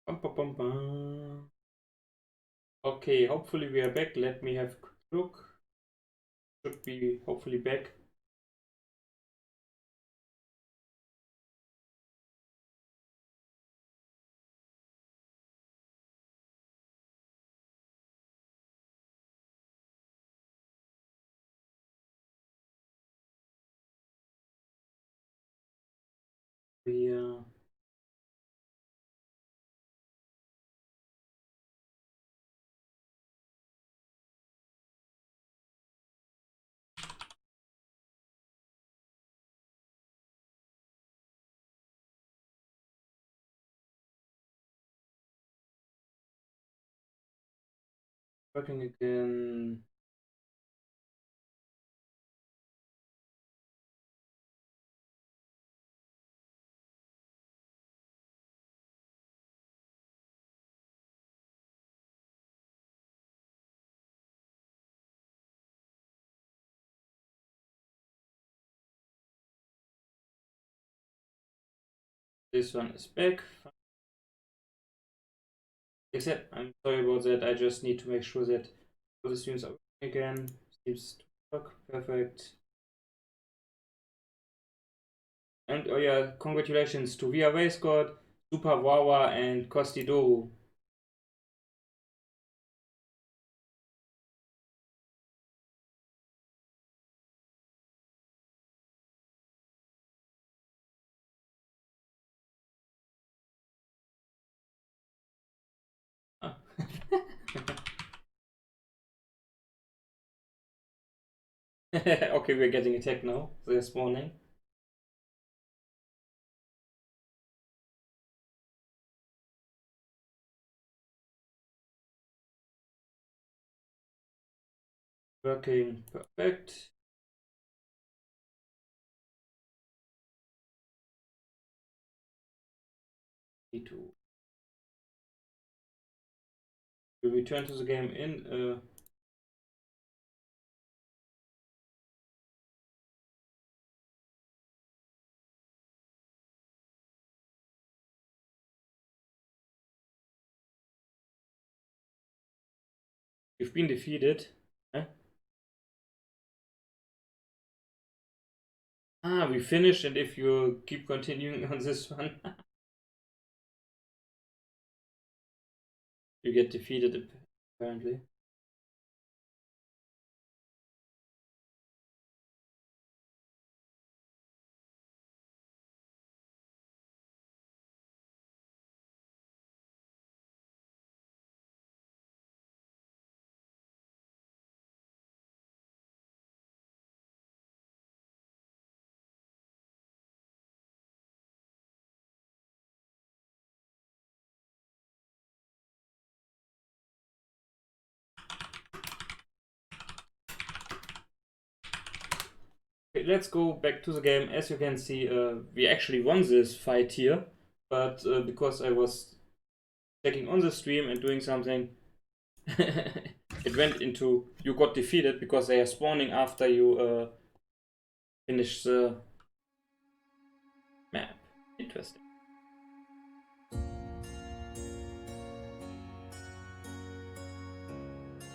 Bum, bum, bum, bum. Okay, hopefully we are back. Let me have a quick look. Should be hopefully back. We working again. This one is back. Except, I'm sorry about that. I just need to make sure that all the streams are working again. Seems to work perfect. And oh yeah, congratulations to Via Wayscott, Super Wawa, and Kosti Doru. Ah. Okay, we're getting attacked now. They're spawning. Working perfect. Need to return to the game in 'You've been defeated. Huh? Ah, we finished, and if you keep continuing on this one, you get defeated apparently. Okay, let's go back to the game. As you can see, we actually won this fight here, but because I was checking on the stream and doing something, it went into you got defeated because they are spawning after you finish the map. Interesting.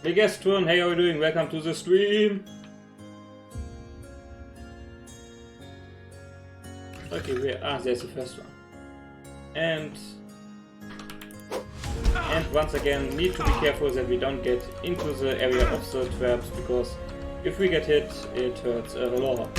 Hey guest turn, hey, how are you doing? Welcome to the stream. Okay, there's the first one. And once again, need to be careful that we don't get into the area of the traps, because if we get hit, it hurts a lot.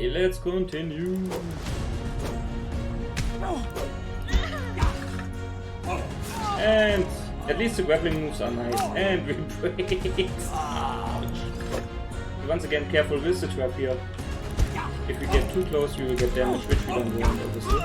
Let's continue. And at least the grappling moves are nice. And we break. Once again, careful with the trap here. If we get too close, we will get damage, which we don't want, obviously.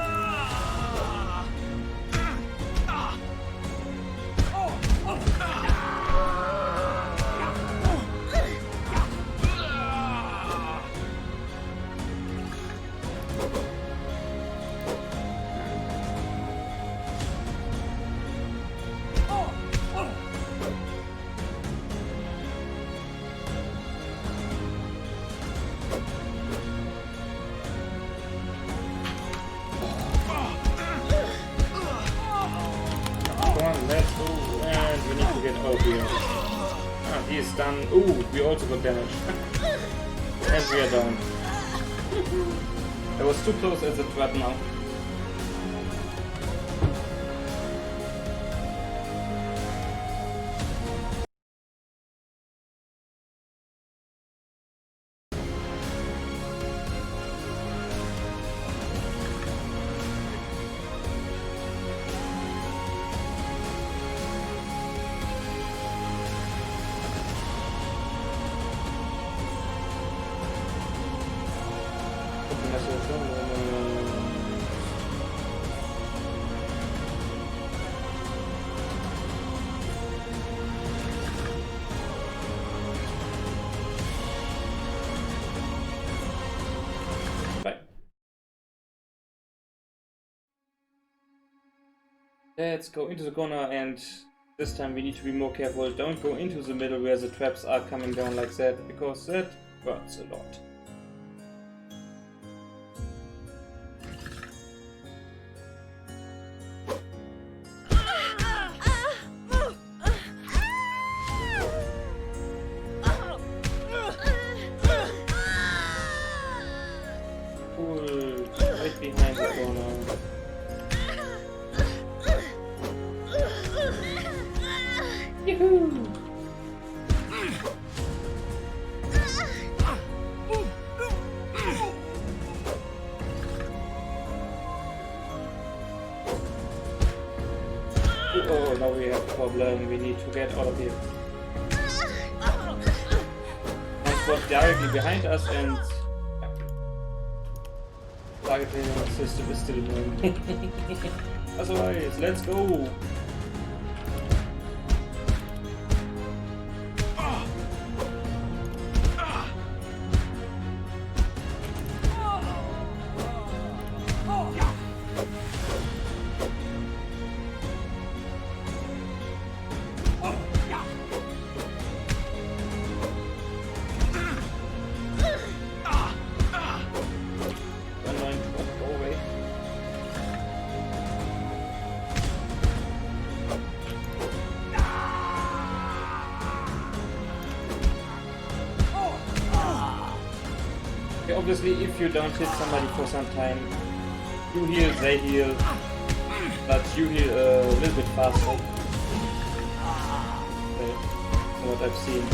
to get out of here. Ah, he is done. Ooh, we also got damage. And we are down. I was too close as a trap now. Let's go into the corner, and this time we need to be more careful. Don't go into the middle where the traps are coming down like that, because that hurts a lot. Cool, right behind the corner. Yahoo! Oh, now we have a problem. We need to get out of here. One spot directly behind us, and targeting system is still moving. Otherwise, let's go! Obviously, if you don't hit somebody for some time, you heal, they heal, but you heal a little bit faster. Okay, what I've seen.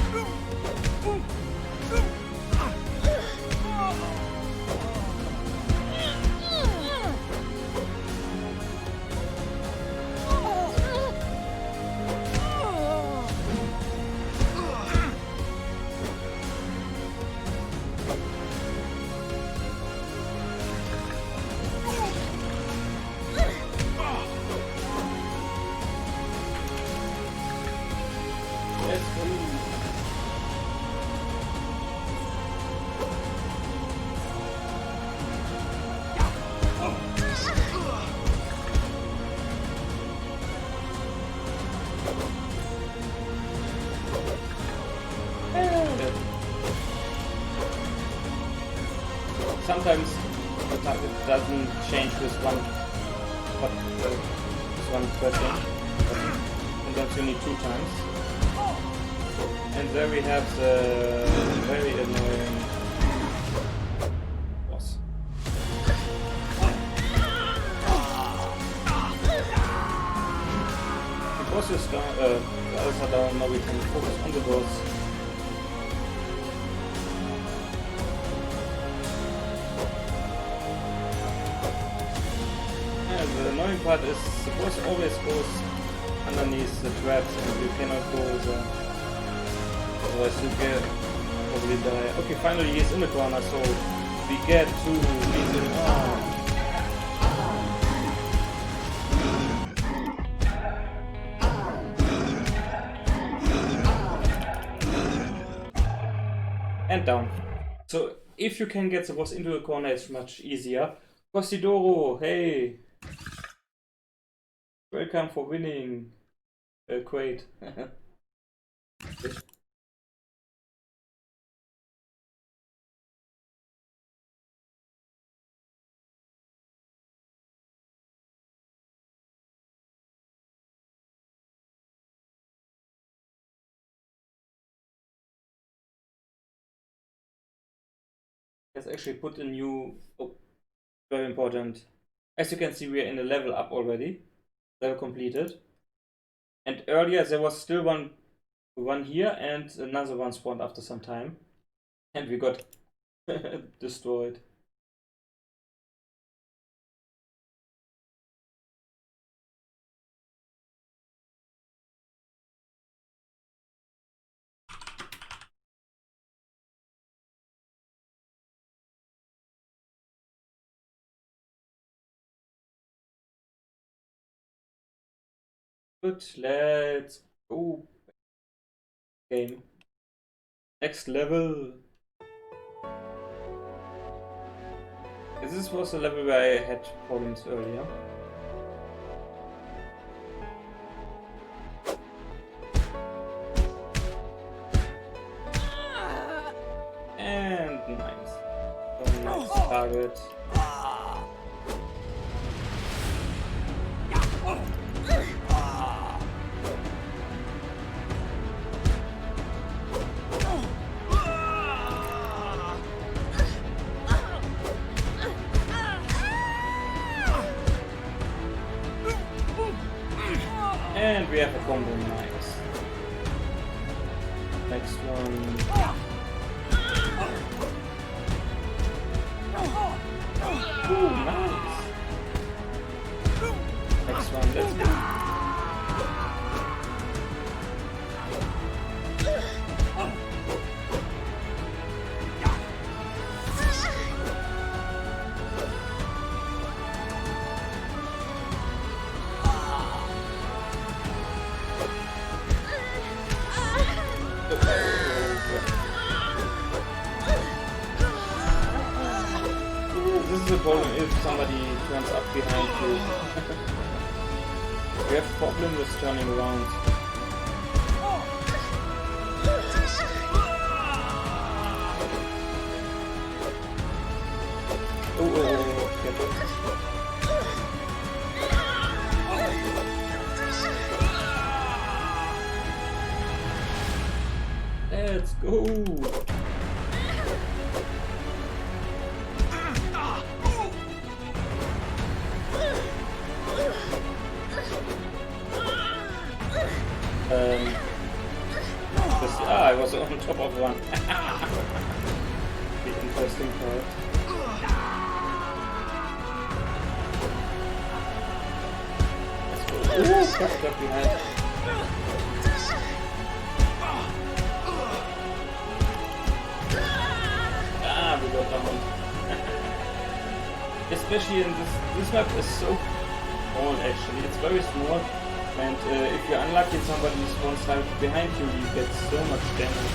Sometimes the target doesn't change with one pressing. Sometimes you need 2 times. And there we have the very annoying boss. The boss is down, the others are down, now we can focus on the boss. The annoying part is the boss always goes underneath the traps and you cannot go there. Otherwise you can probably die. Okay, finally he's in the corner, so we get to beat him up. And down. So if you can get the boss into a corner, it's much easier. Cosidoro, hey! Welcome for winning. Great. Let's actually put a new, very important. As you can see, we are in a level up already. Level completed. And earlier there was still one here and another one spawned after some time. And we got destroyed. Good, let's go. Game. Next level. This was a level where I had problems earlier. And nice. Nice target. And we have a combo, nice. Next one. Ooh, nice. Next one, let's go. This is a problem if somebody turns up behind you. We have a problem with turning around. Careful. Let's go! I was on top of one. The interesting part. Let's go. Ooh, got behind. We got down. Especially in this map is so small actually. It's very small. And if you're unlucky, somebody spawns right behind you, you get so much damage.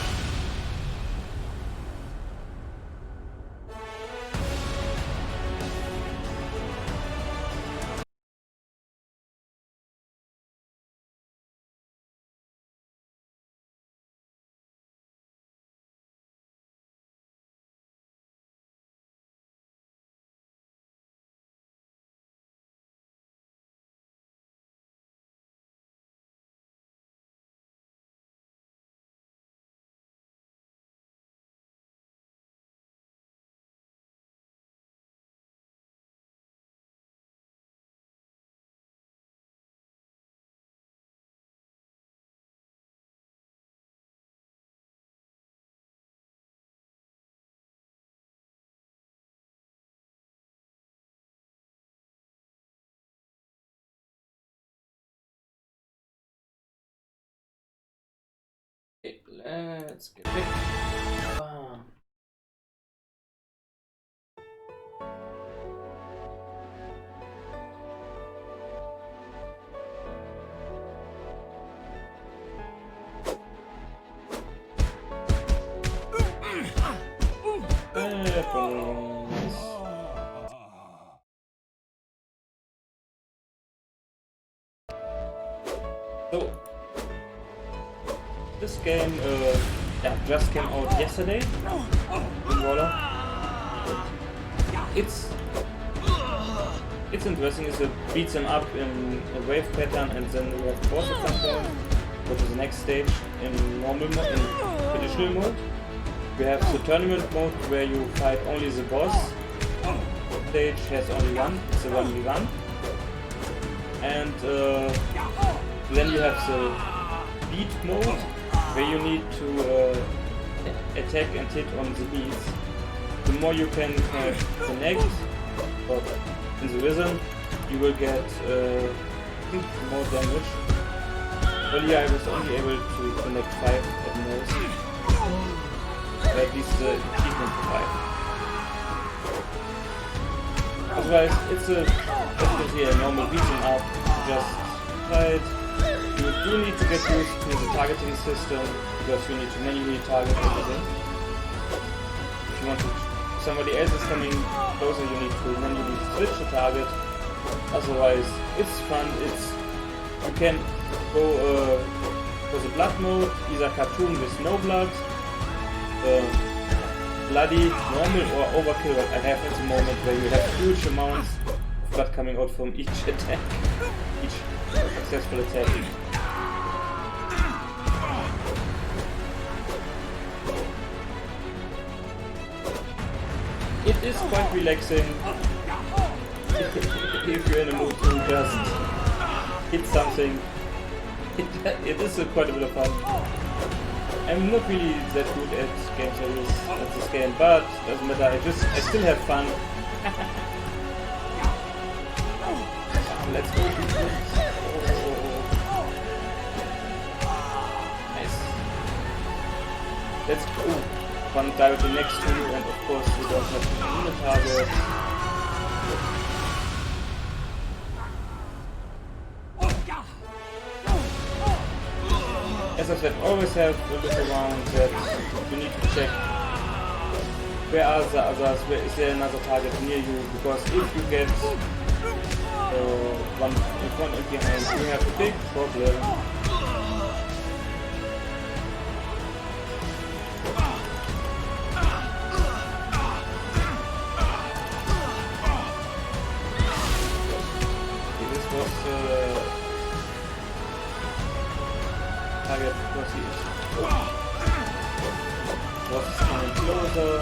Okay, let's get big. Bam. So, this game just came out yesterday in Brawler. It's interesting. It's a beats 'em up in a wave pattern, and then we have force at some point. Go to the next stage in normal mode, in traditional mode. We We have the tournament mode where you fight only the boss. Stage has only one, it's a 1v1. And then you have the beat mode where you need to attack and hit on the beats. The more you can connect or in the rhythm, you will get more damage. Earlier I was only able to connect 5 at most. At least the achievement for 5. Otherwise, it's definitely a normal beating up. Just fight. You do need to get used to the targeting system because you need to manually target everything. If you want to, somebody else is coming closer, you need to manually switch the target. Otherwise, it's fun. You can go for the blood mode, either cartoon with no blood, bloody, normal or overkill, what I have at the moment, where you have huge amounts of blood coming out from each attack, each successful attack. It is quite relaxing if you're in a mood to just hit something. It is quite a bit of fun. I'm not really that good at game series at this game, but doesn't matter, I still have fun. Let's go. Nice. Let's go. One directly next to you, and of course you don't have to be the target. As I said, always have a look around that you need to check where are the others, where is there another target near you, because if you get one in front and behind, you have a big problem. Okay, this was target because he was coming closer.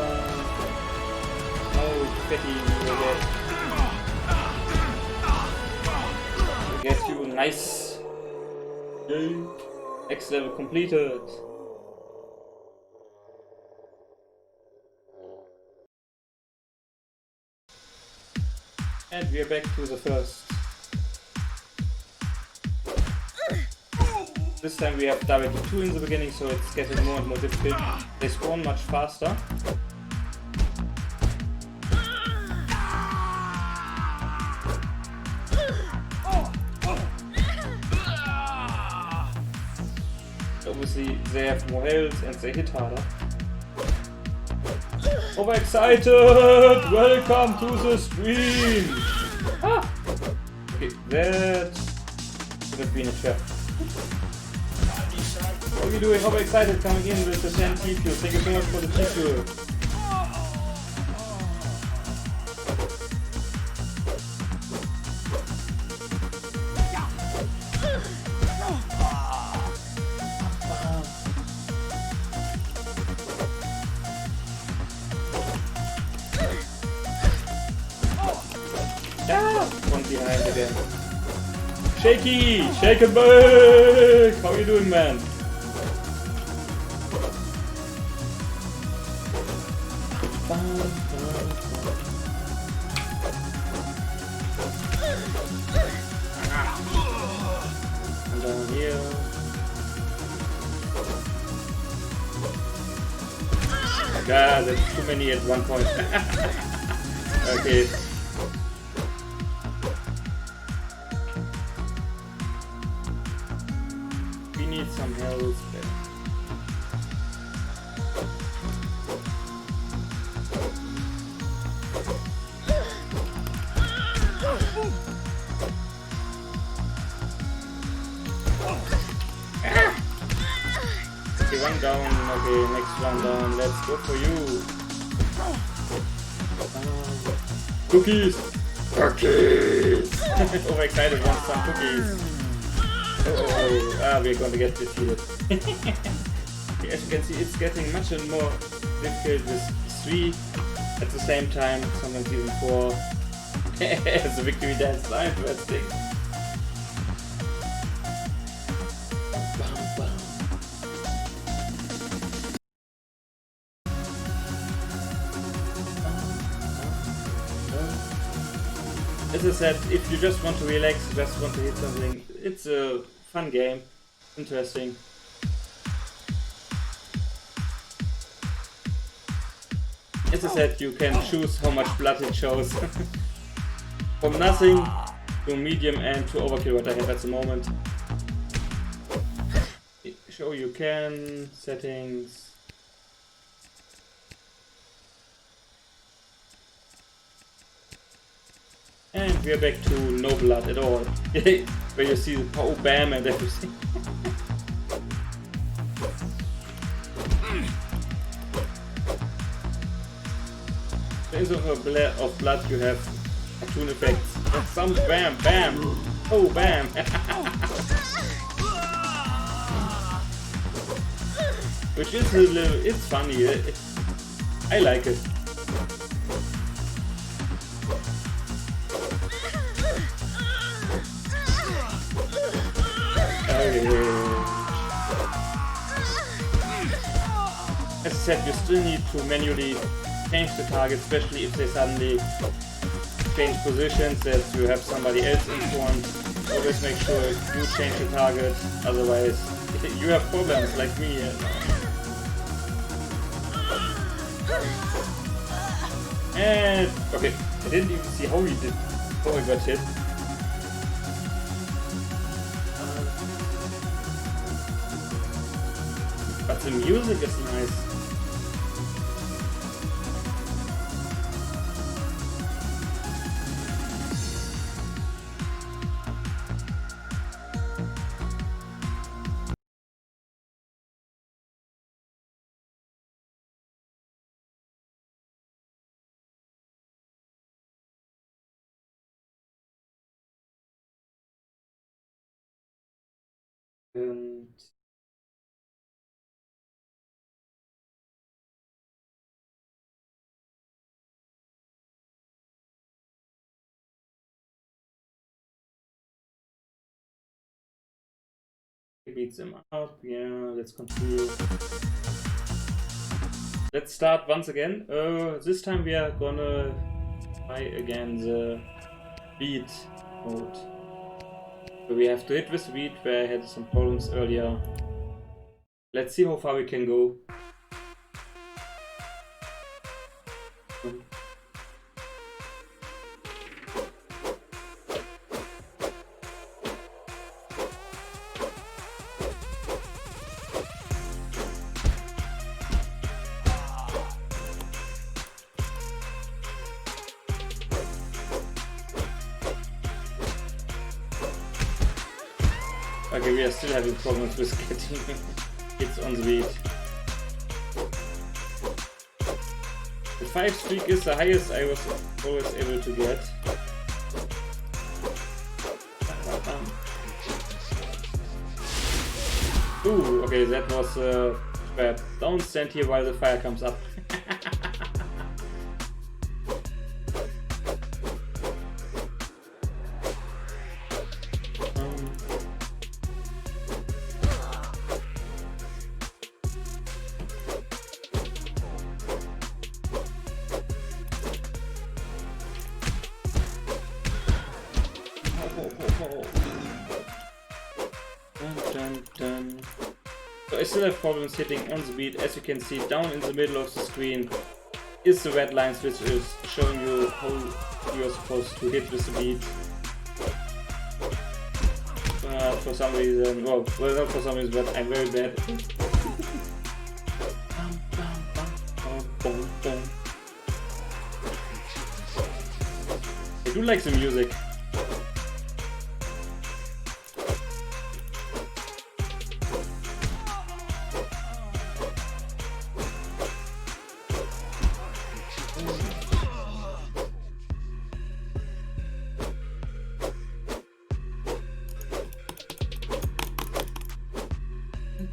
Oh, Betty, we get you. Nice. Yay. X level completed. And we are back to the first. This time we have directly 2 in the beginning, so it's getting more and more difficult. They spawn much faster. Obviously they have more health and they hit harder. Overexcited! Welcome to the stream! Ah. Okay, that could have been a trap. What are you doing? Overexcited coming in with the 10 T-Fuel. Thank you so much for the T-Fuel. One behind again. Shaky! Shake and bake! How are you doing, man? And down here. Oh god, there's too many at one point. Okay. We need some health there. Okay, one down. Okay, next one down. Let's go for you. Cookies! Cookies! Overexcited, wants some cookies. Oh, we're gonna get defeated. Okay, as you can see, it's getting much and more difficult with 3 at the same time, sometimes even 4. The victory dance, interesting. As I said, if you just want to relax, just want to hit something, it's a fun game, interesting. As I said, you can choose how much blood it shows. From nothing to medium and to overkill, what I have at the moment. Show you can, settings. And we are back to no blood at all. Where you see the pow bam and everything. Instead of blood you have cartoon effects. Some bam bam. Oh bam. Which is a little, it's funny. I like it. As I said, you still need to manually change the target, especially if they suddenly change positions, that you have somebody else in front. Always make sure you change the target, otherwise you have problems like me. And okay, I didn't even see how he did, how I got hit. But the music is nice. And he beats him up. Yeah, let's continue. Let's start once again. This time we are gonna try again the beat mode. So we have to hit with beat, where I had some problems earlier. Let's see how far we can go. Okay, we are still having problems with getting hits on the beat. The 5 streak is the highest I was always able to get. Ooh, okay, that was a trap. Don't stand here while the fire comes up. So I still have problems hitting on the beat. As you can see, down in the middle of the screen is the red lines, which is showing you how you are supposed to hit with the beat. For some reason, well, not for some reason, but I'm very bad. I do like the music.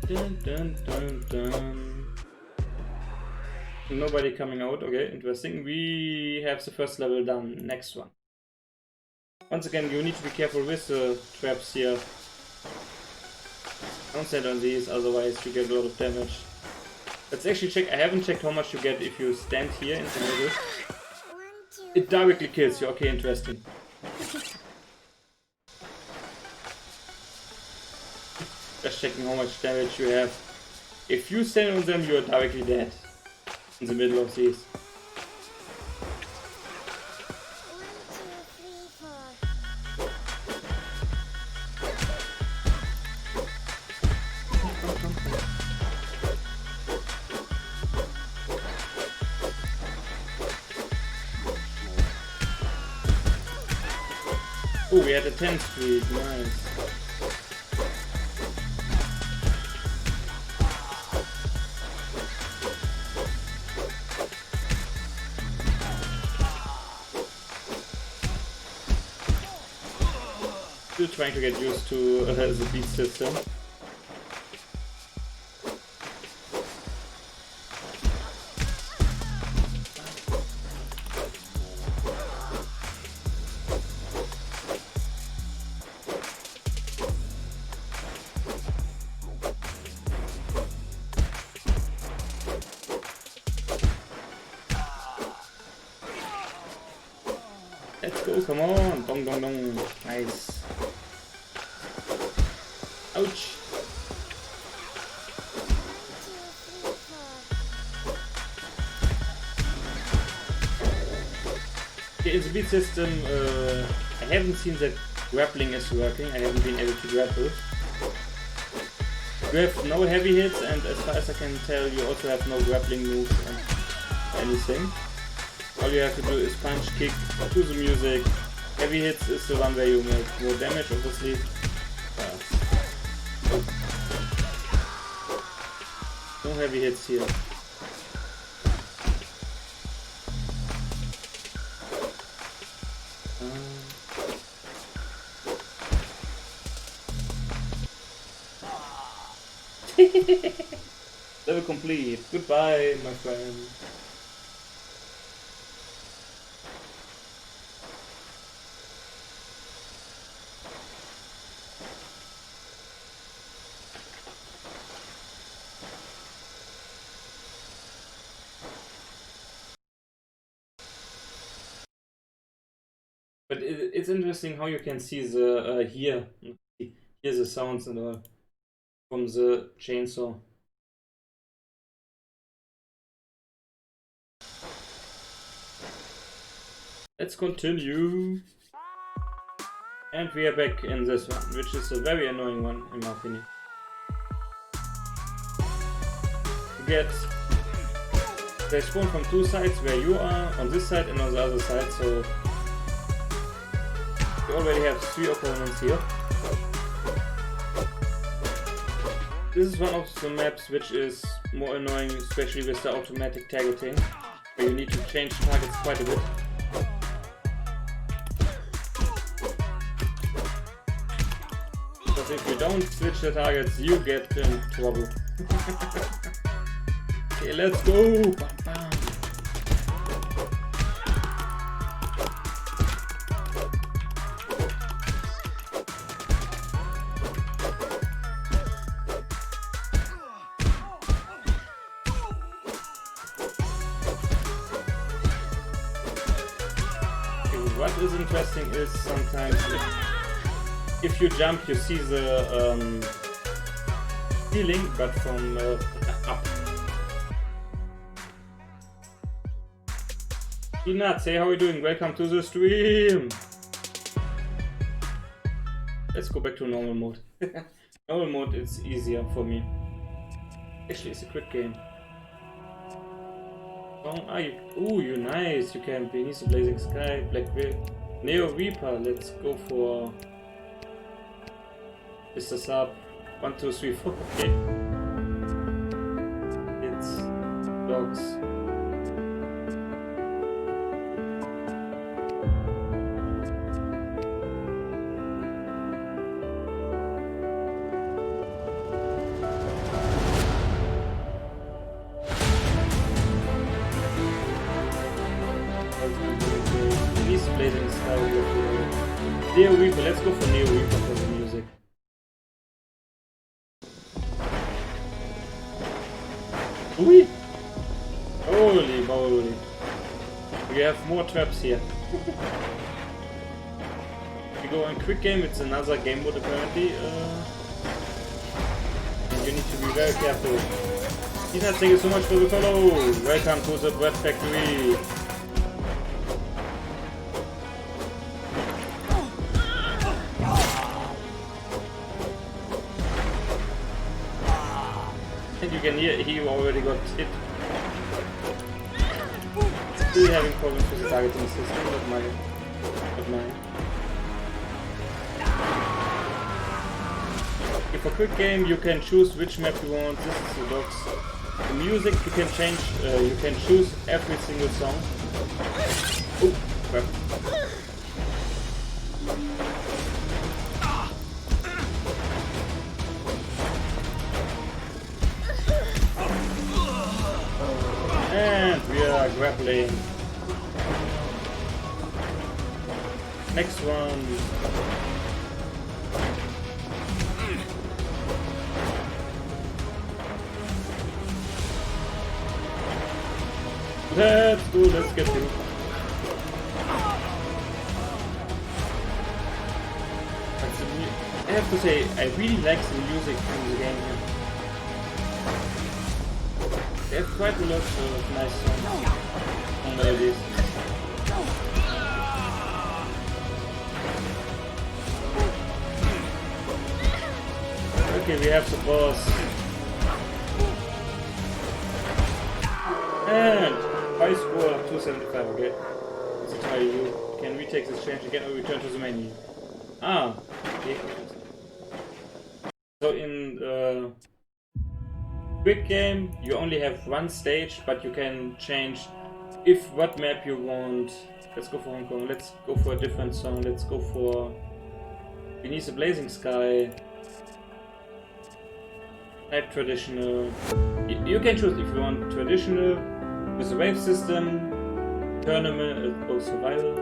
Dun, dun, dun, dun. Nobody coming out. Okay, interesting. We have the first level done. Next one. Once again, you need to be careful with the traps here. Don't stand on these, otherwise you get a lot of damage. Let's actually check. I haven't checked how much you get if you stand here in the middle. It directly kills you. Okay, interesting. Just checking how much damage you have. If you stand on them, you are directly dead. In the middle of these. Oh, we had a 10th streak, nice. Still trying to get used to the beat system. Let's go, come on! Dong dong dong. Nice. Ouch! Okay, in the beat system, I haven't seen that grappling is working. I haven't been able to grapple. You have no heavy hits, and as far as I can tell, you also have no grappling moves and anything. All you have to do is punch, kick, do the music. Heavy hits is the one where you make more damage, obviously. No heavy hits here. Level complete. Goodbye, my friend. But it's interesting how you can see the hear the sounds and all from the chainsaw. Let's continue. And we are back in this one, which is a very annoying one in my opinion. You get they spawn from two sides where you are, on this side and on the other side, so we already have 3 opponents here. This is one of the maps which is more annoying, especially with the automatic targeting, where you need to change targets quite a bit. Because if you don't switch the targets, you get in trouble. Okay, let's go! Bam, bam. What is interesting is sometimes if you jump, you see the ceiling, but from up. Peanut, say how are you doing? Welcome to the stream. Let's go back to normal mode. Normal mode is easier for me. Actually, it's a quick game. Oh, ooh, you're nice. You can beneath the blazing sky, Black Neo Reaper. Let's go for Mr. Sub. 1, 2, 3, 4. Okay. It's dogs. Neo Reaper, let's go for Neo Reaper for the music. Ui! Holy moly. We have more traps here. We go in quick game, it's another game mode apparently. You need to be very careful. Tina, thank you so much for the follow. Welcome to the Bread Factory. And you can hear he already got hit. Still having problems with the targeting system, not mine. Okay, for quick game you can choose which map you want. This is the box. The music you can change, you can choose every single song. Oh, crap. And we are grappling. Next one. Let's go, let's get through. I have to say, I really like the music from the game here. They have quite a lot of nice songs and melodies. Okay, we have the boss. And high score of 275, okay. This is how you can retake this change again or return to the menu. Ah, okay. So in quick game you only have one stage, but you can change if what map you want. Let's go for Hong Kong, let's go for a different song, let's go for Beneath the Blazing Sky. Type traditional. You can choose if you want traditional with a wave system, tournament or survival.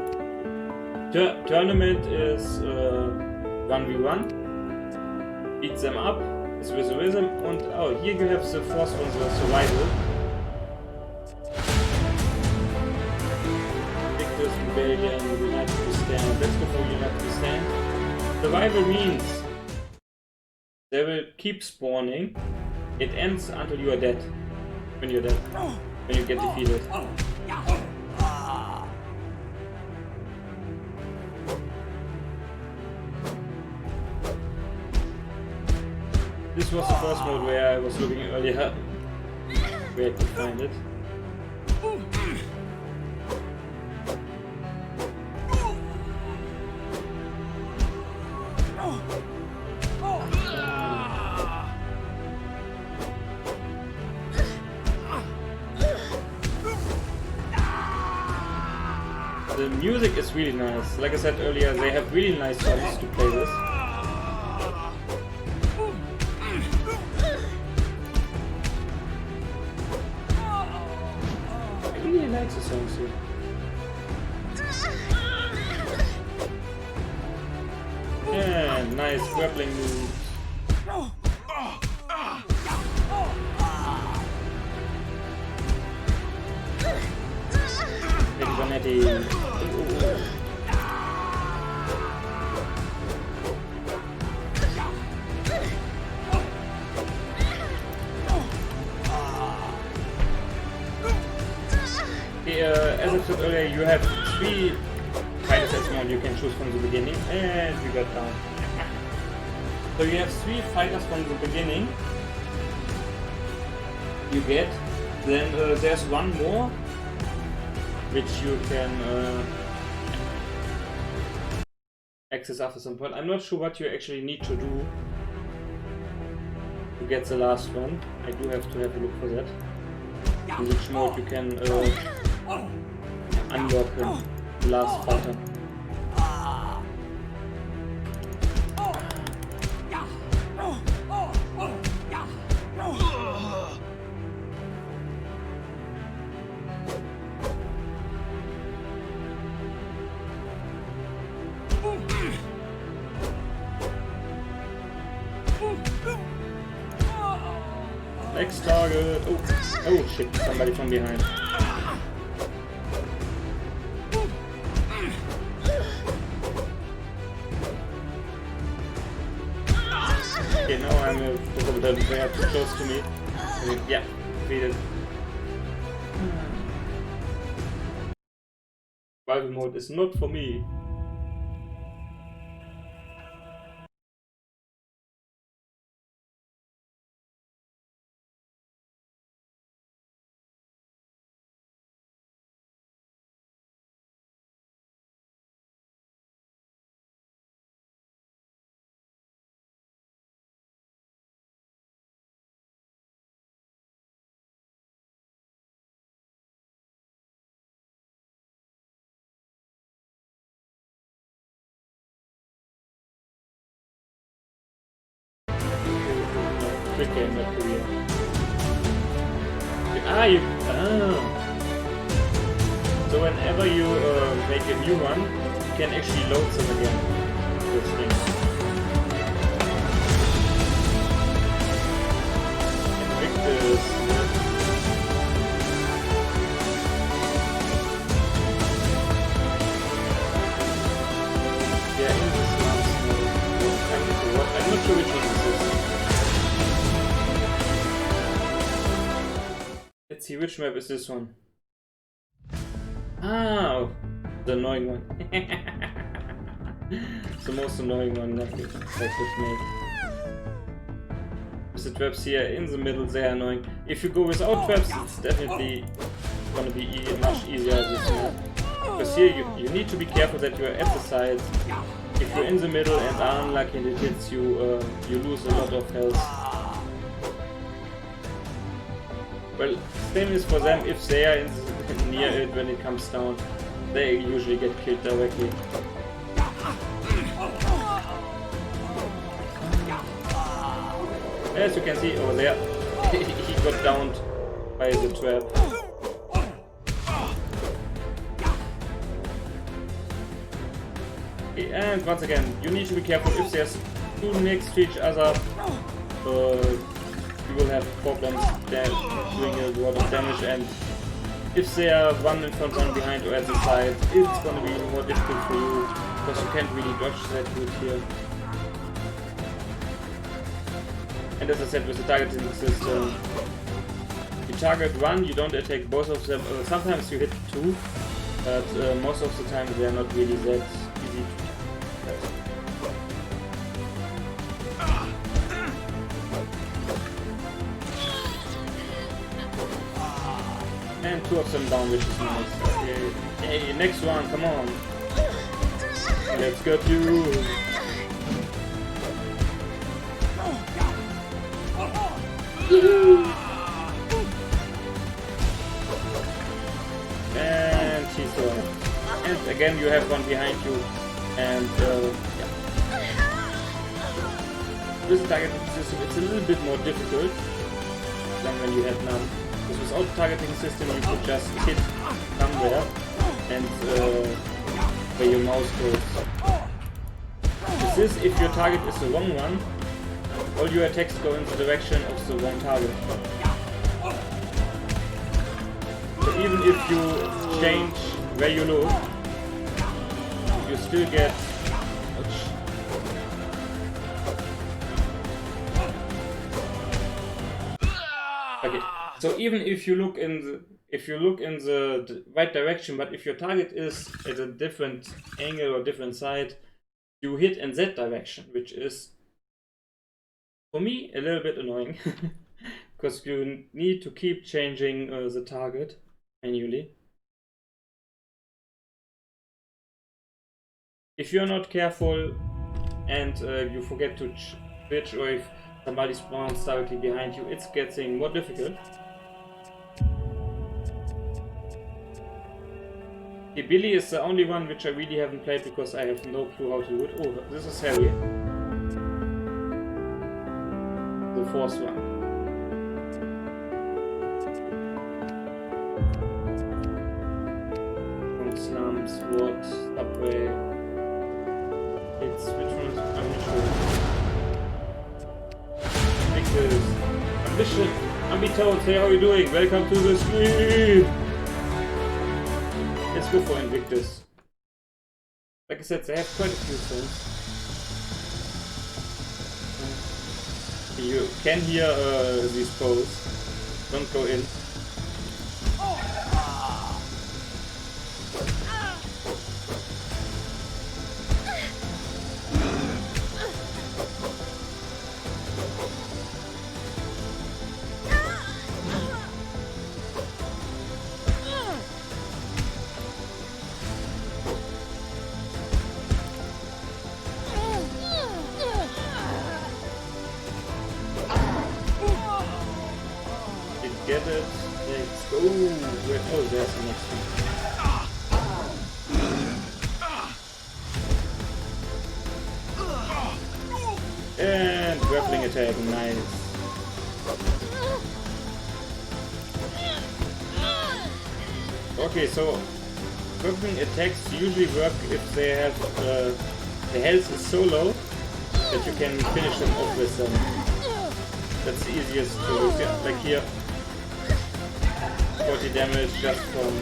Tournament is 1v1. Beat them up is with a rhythm, and oh, here you have the fourth one, the survival. Victor's Rebellion, United We Stand. Let's go for United We Stand. Survival means they will keep spawning. It ends until you are dead. When you're dead. When you get defeated. This was the first mode where I was looking earlier, where I could find it. The music is really nice. Like I said earlier, they have really nice songs to play with. I really like the songs here. Yeah, nice grappling moves. Vanetti. As I said earlier, you have 3 fighters at small you can choose from the beginning, and we got down. So you have 3 fighters from the beginning. You get. Then there's one more, which you can access after some point. I'm not sure what you actually need to do to get the last one. I do have to have a look for that. In which mode you can unlock the last fighter. Next target. Oh shit, somebody from behind. Okay, now I'm they are too close to me. Yeah, defeated. Survival mode is not for me. Quick game that career. So whenever you make a new one, you can actually load them again. This thing. Invictus. Yeah, in this last mode. I'm not sure which one this is. Let's see, which map is this one? Ah, the annoying one. It's the most annoying one that could make. With the traps here in the middle, they are annoying. If you go without traps, it's definitely gonna be much easier this map. Because here you need to be careful that you are at the sides. If you're in the middle and are unlucky and it hits you, you lose a lot of health. Well, same is for them. If they are near it when it comes down, they usually get killed directly. As you can see over there, he got downed by the trap. Okay, and once again, you need to be careful if there's two next to each other. You will have problems doing a lot of damage, and if they are one in front, one behind, or at the side, it's gonna be more difficult for you because you can't really dodge that route here. And as I said, with the targeting system, you target one, you don't attack both of them. Sometimes you hit two, but most of the time they are not really that easy to target. And two of them down, which is nice. Okay. Hey, next one, come on. Let's go to. And she's gone. And again, you have one behind you. And yeah. With the targeting system, it's a little bit more difficult than when you had none. Because without the targeting system, you could just hit somewhere and where your mouse goes. With this, if your target is the wrong one, all your attacks go in the direction of the wrong target. So even if you change where you look, you still get. Okay. So even if you look in the right direction, but if your target is at a different angle or different side, you hit in that direction, which is for me a little bit annoying because you need to keep changing the target manually. If you're not careful and you forget to switch, or if somebody spawns directly behind you, it's getting more difficult. The Billy is the only one which I really haven't played because I have no clue how to do it. Oh, this is Harry. The fourth one. From slums, what, subway. It's which one is, I'm not sure. Ambition. Ambitoad, hey, how are you doing? Welcome to the stream! Let's go for Invictus. Like I said, they have quite a few songs. You can hear these pros. Don't go in. Get it. Let's go. Oh, there's the next one. And grappling attack, nice. Okay, so grappling attacks usually work if they have the health is so low that you can finish them off with them. That's the easiest to do. Yeah, like here. 40 damage just from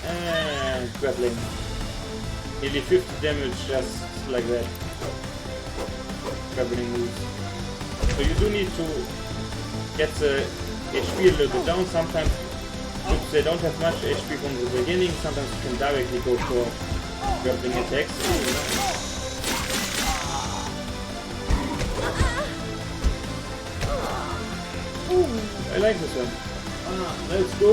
and grappling. Nearly 50 damage just like that. Grappling moves. So you do need to get the HP a little bit down. Sometimes if they don't have much HP from the beginning, sometimes you can directly go for grappling attacks. I like this one. Let's go!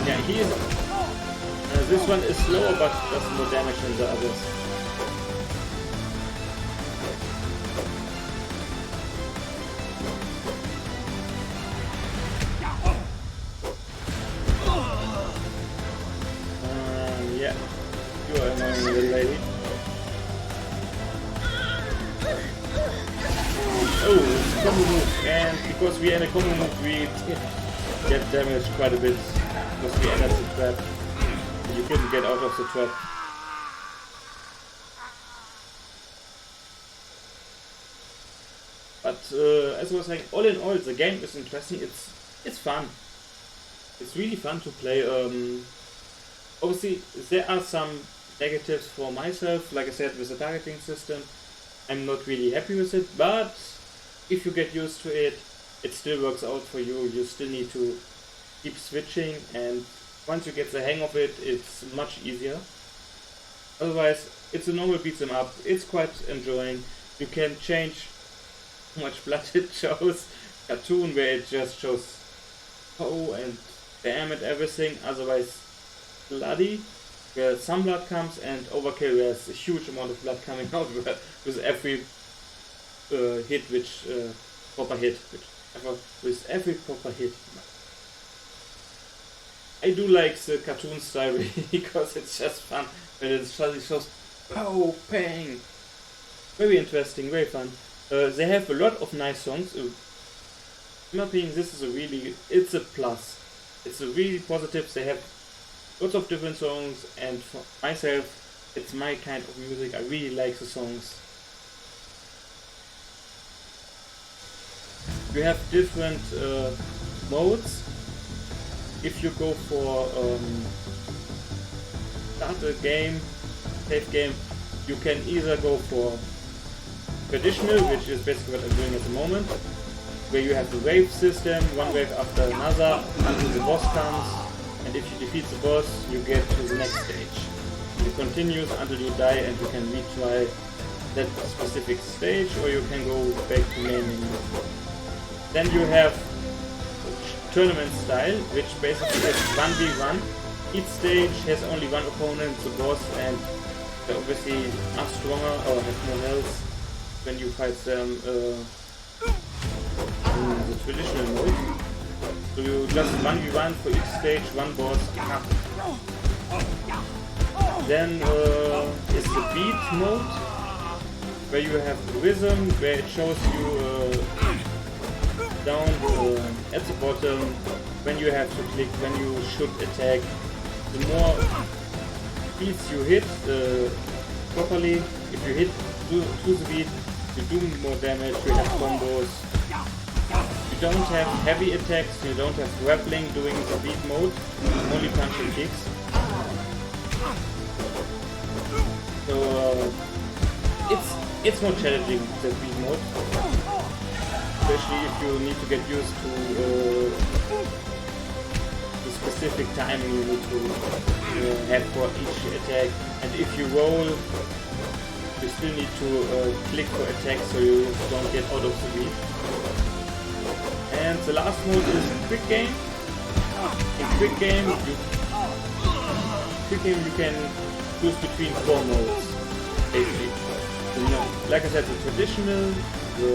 Yeah, he is. This one is slower but does more damage than the others. Yeah. You are annoying little lady. Oh, combo move, and because we are in a combo move, we get damaged quite a bit because we entered the trap. You couldn't get out of the trap. But as I was saying, all in all, the game is interesting. It's fun. It's really fun to play. Obviously, there are some negatives for myself. Like I said, with the targeting system, I'm not really happy with it. But if you get used to it, it still works out for you. You still need to keep switching, and once you get the hang of it, it's much easier. Otherwise, it's a normal beat 'em up. It's quite enjoying. You can change how much blood it shows. Cartoon where it just shows oh and damn and everything. Otherwise, bloody where some blood comes, and overkill where there's a huge amount of blood coming out with every hit, proper hit, with every proper hit. I do like the cartoon style because it's just fun when it suddenly shows pow, bang. Very interesting, very fun. They have a lot of nice songs. In my opinion, this is it's a plus. It's a really positive. They have lots of different songs, and for myself, it's my kind of music. I really like the songs. You have different modes. If you go for start a game, save game, you can either go for traditional, which is basically what I'm doing at the moment, where you have the wave system, one wave after another, until the boss comes, and if you defeat the boss, you get to the next stage. It continues until you die, and you can retry that specific stage, or you can go back to main menu. Then you have tournament style, which basically is 1v1. Each stage has only one opponent, the boss, and they obviously are stronger or have more health when you fight them in the traditional mode. So you just 1v1 for each stage, one boss. Then is the beat mode, where you have rhythm, where it shows you down at the bottom when you have to click, when you should attack, the more beats you hit properly. If you hit to the beat, you do more damage, you have combos. You don't have heavy attacks, you don't have grappling doing the beat mode, only punching kicks. So it's more challenging, the beat mode. Especially if you need to get used to the specific timing you need to have for each attack. And if you roll, you still need to click for attack so you don't get out of the beat. And the last mode is quick game. In quick game you can choose between 4 modes, basically. You know, like I said, the traditional, the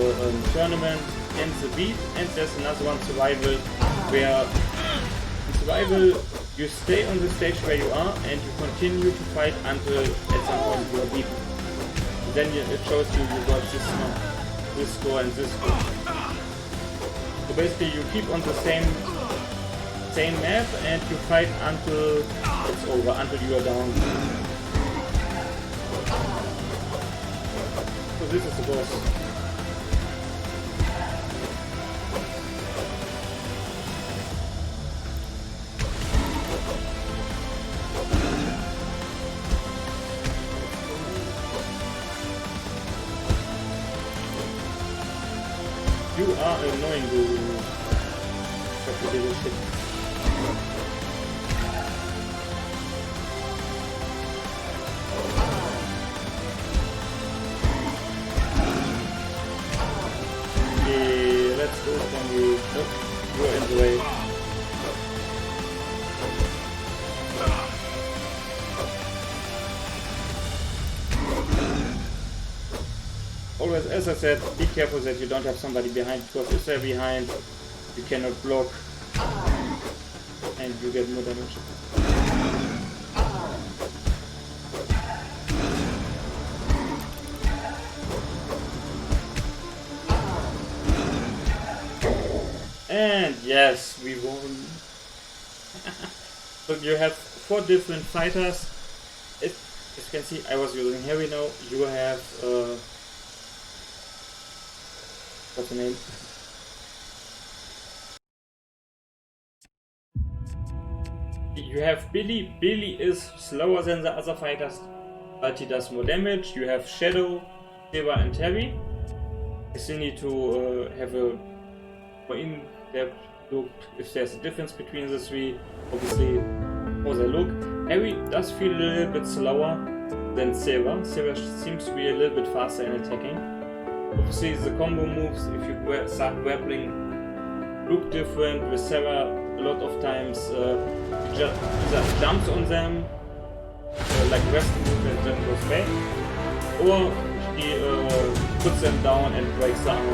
tournament, and the beat, and there's another one, survival, where in survival you stay on the stage where you are and you continue to fight until at some point you are beaten. And then it shows you got this score and this score. So basically you keep on the same map and you fight until it's over, until you are down. So this is the boss. You are annoying, dude. But you did shit. Yeah, let's go from you. Nope, you're in the way. Always, as I said, be careful that you don't have somebody behind, because if they're behind, you cannot block and you get more damage. And yes, we won. So you have 4 different fighters. As you can see, I was using heavy now. You have what's the name? You have Billy. Billy is slower than the other fighters, but he does more damage. You have Shadow, Silver, and Terry. You still need to have a more in-depth look if there's a difference between the 3. Obviously, how they look. Harry does feel a little bit slower than Silver. Silver seems to be a little bit faster in attacking. Obviously, the combo moves, if you start grappling, look different. With Sarah, a lot of times he just jumps on them, like wrestling move, and then goes back, or he puts them down and breaks the arm.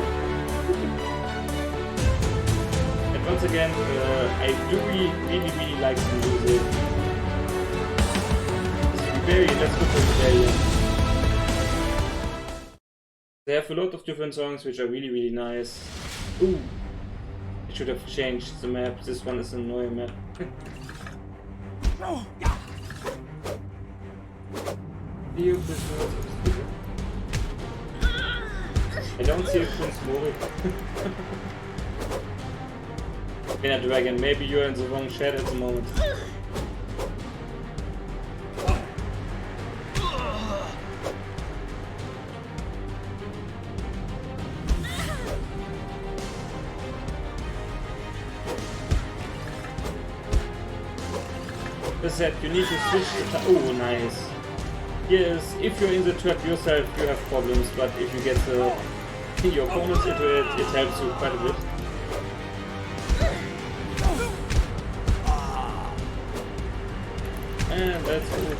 And once again, I do really like the music. Let's go to Rebellion. They have a lot of different songs which are really nice. Ooh, I should have changed the map. This one is an annoying map. I don't see a Prince Morik. In a dragon, maybe you're in the wrong chat at the moment. As I said, you need to switch to... Oh, nice. Yes, if you're in the trap yourself, you have problems, but if you get your opponents into it, it helps you quite a bit. And that's cool.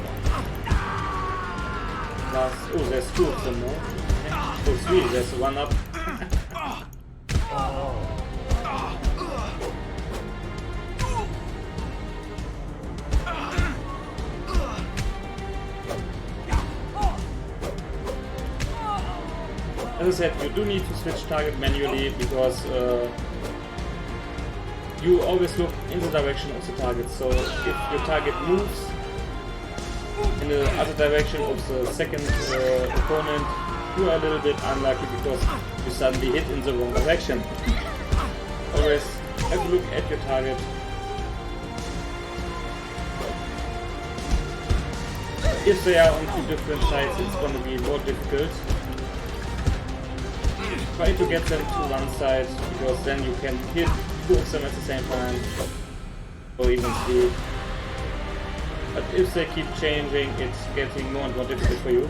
Last... Oh, there's 2 of them now. Oh, 3, there's 1 up. As I said, you do need to switch target manually because you always look in the direction of the target. So if your target moves in the other direction of the second opponent, you are a little bit unlucky because you suddenly hit in the wrong direction. Always have a look at your target. If they are on two different sides, it's going to be more difficult. Try to get them to one side, because then you can hit two of them at the same time, or even three. But if they keep changing, it's getting more and more difficult for you.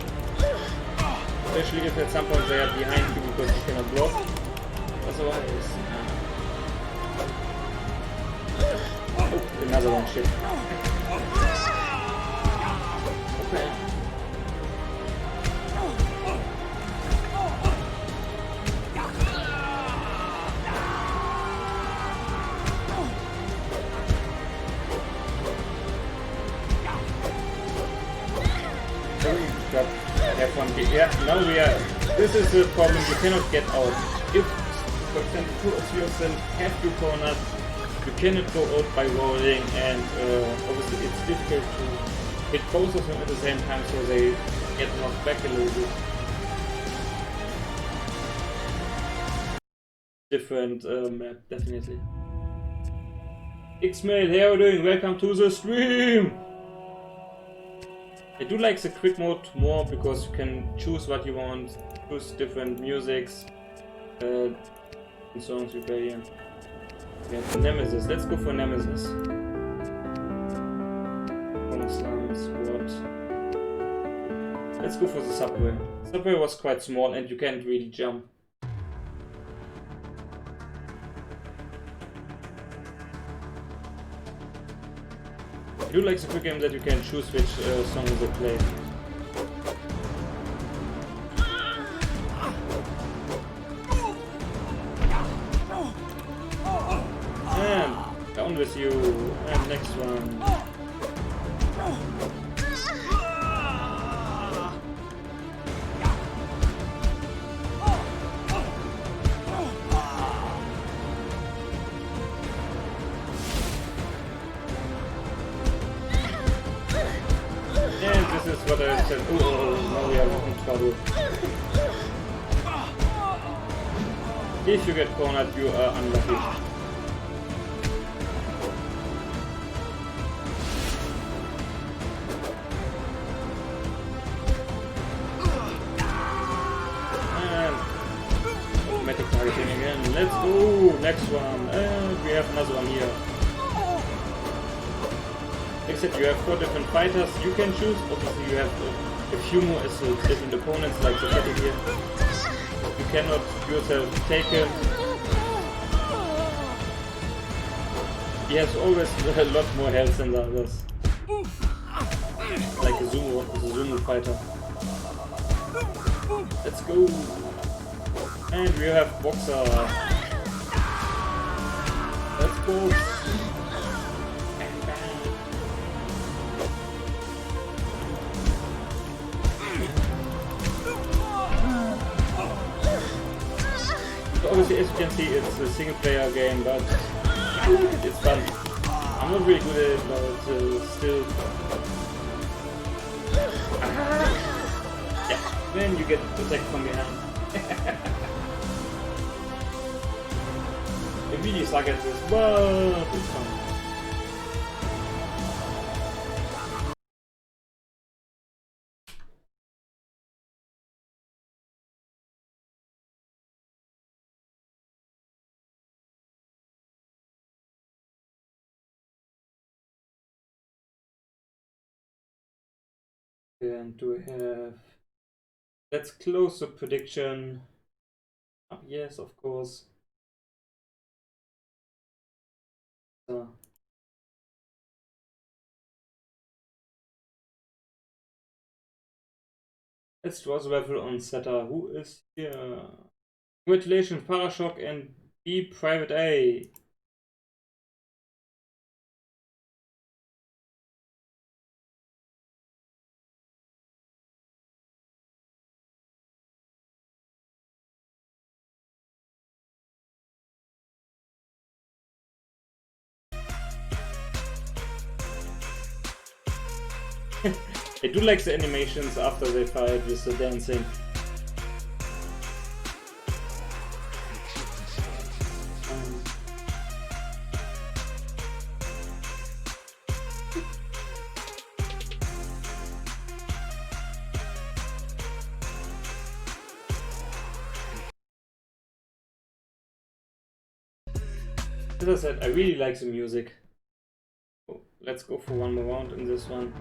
Especially if at some point they are behind you because you cannot block. Otherwise... Oh, another one, shit. Okay. Yeah, now we are. This is the problem, you cannot get out. If, for example, two of them have you cornered, you cannot go out by rolling, and obviously it's difficult to hit both of them at the same time, so they get knocked back a little bit. Different map, definitely. X-Mail, how are you doing? Welcome to the stream! I do like the quick mode more because you can choose what you want, choose different musics and songs you play here. Yeah, for Nemesis, let's go for Nemesis. Let's go for the subway. Subway was quite small and you can't really jump. I do like the quick game that you can choose which song they play. And down with you. And next one. This is what I said. Oh, now we are in trouble. If you get cornered, you are unlucky. And automatic targeting again. Let's go. Next one. And we have another one here. Except you have 4 different fighters you can choose. Obviously you have a few more as different opponents, like the Fatty here. You cannot yourself take him. He has always a lot more health than the others. Like a sumo fighter. Let's go. And we have Boxer. Let's go. Obviously, as you can see, it's a single player game, but it's fun. I'm not really good at it, but still. Yeah, then you get attacked from behind. I really suck at this, but it's fun. And do we have... Let's close the prediction. Yes, of course. Let's draw the raffle on Zeta. Who is here? Congratulations, Parashock and B Private A. I do like the animations after they fight with the dancing. As I said, I really like the music. So let's go for one more round in this one.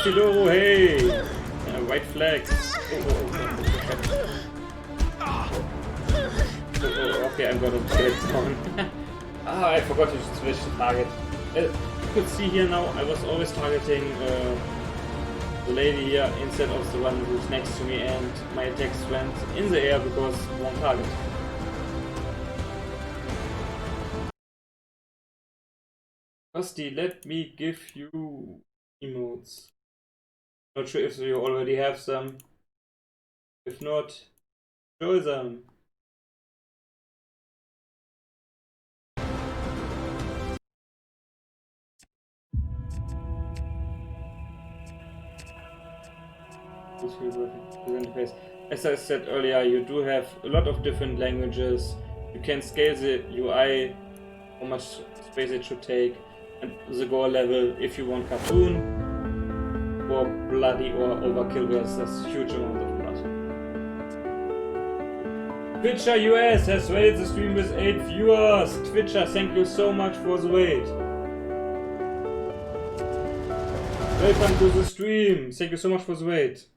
Doro, hey! White flags. Okay, I'm gonna get it down. I forgot to switch the target. You could see here now, I was always targeting the lady here instead of the one who's next to me, and my attacks went in the air because wrong target. Rusty, let me give you emotes. Not sure if you already have some. If not, show them. As I said earlier, you do have a lot of different languages. You can scale the UI, how much space it should take, and the gore level if you want cartoon, or bloody or overkill where there's a huge amount of blood. Twitcher US has rated the stream with 8 viewers. Twitcher, thank you so much for the wait. Welcome to the stream. Thank you so much for the wait.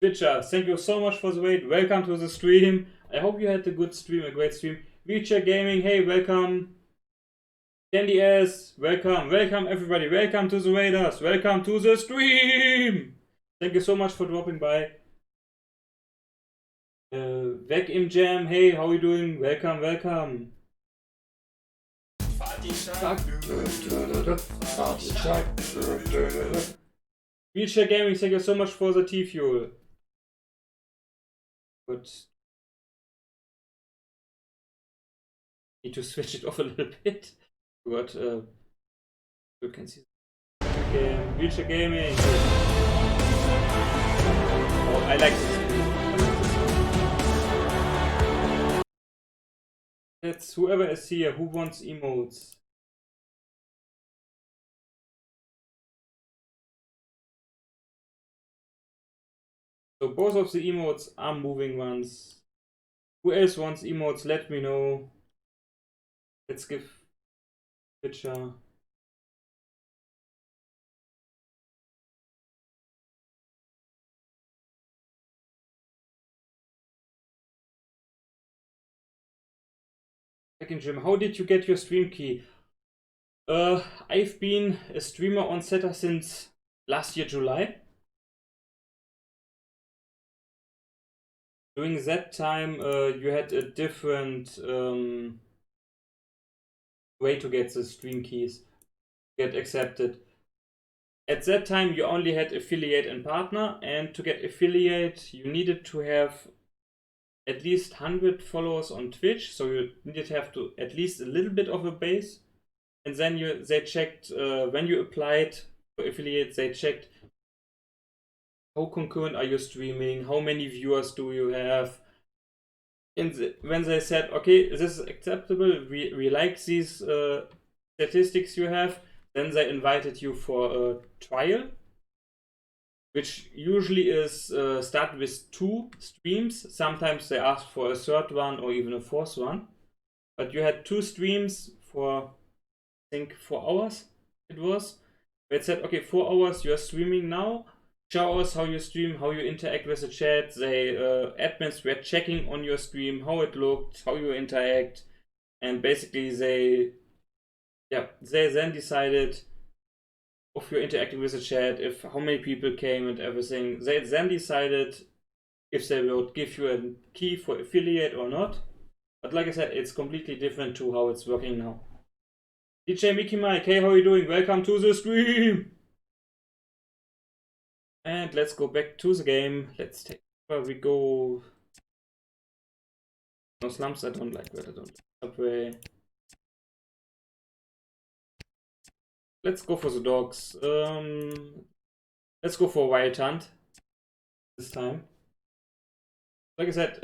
Twitcher, thank you so much for the wait. Welcome to the stream. I hope you had a good stream, a great stream. Wheelchair Gaming, hey, welcome. Candy S, welcome. Welcome everybody. Welcome to the Raiders. Welcome to the stream. Thank you so much for dropping by. Vacuum Jam, hey, how are you doing? Welcome, welcome. Wheelchair Gaming, thank you so much for the T-Fuel. Good. Need to switch it off a little bit. But you can see. Okay, Wheelchair Gaming. Oh, I like this. Let's whoever is here who wants emotes. So both of the emotes are moving ones. Who else wants emotes? Let me know. Let's give picture. Second Jim, how did you get your stream key? I've been a streamer on Zeta since last year July. During that time, you had a different way to get the stream keys, get accepted. At that time, you only had affiliate and partner, and to get affiliate, you needed to have at least 100 followers on Twitch, so you needed to have at least a little bit of a base. And then they checked, when you applied for affiliate, they checked how concurrent are you streaming, how many viewers do you have. And when they said, okay, this is acceptable, we like these statistics you have, then they invited you for a trial, which usually is start with 2 streams. Sometimes they ask for a third one or even a fourth one. But you had 2 streams for, I think, 4 hours it was. It said, okay, 4 hours you're streaming now. Show us how you stream, how you interact with the chat. They admins were checking on your stream, how it looked, how you interact. And basically they then decided if you're interacting with the chat, if how many people came and everything. They then decided if they would give you a key for affiliate or not. But like I said, it's completely different to how it's working now. DJ Mickey Mike, hey, how are you doing? Welcome to the stream! And let's go back to the game. Let's take where we go. No slums, I don't like that. I don't like Subway. Let's go for the dogs. Let's go for Wild Hunt this time. Like I said,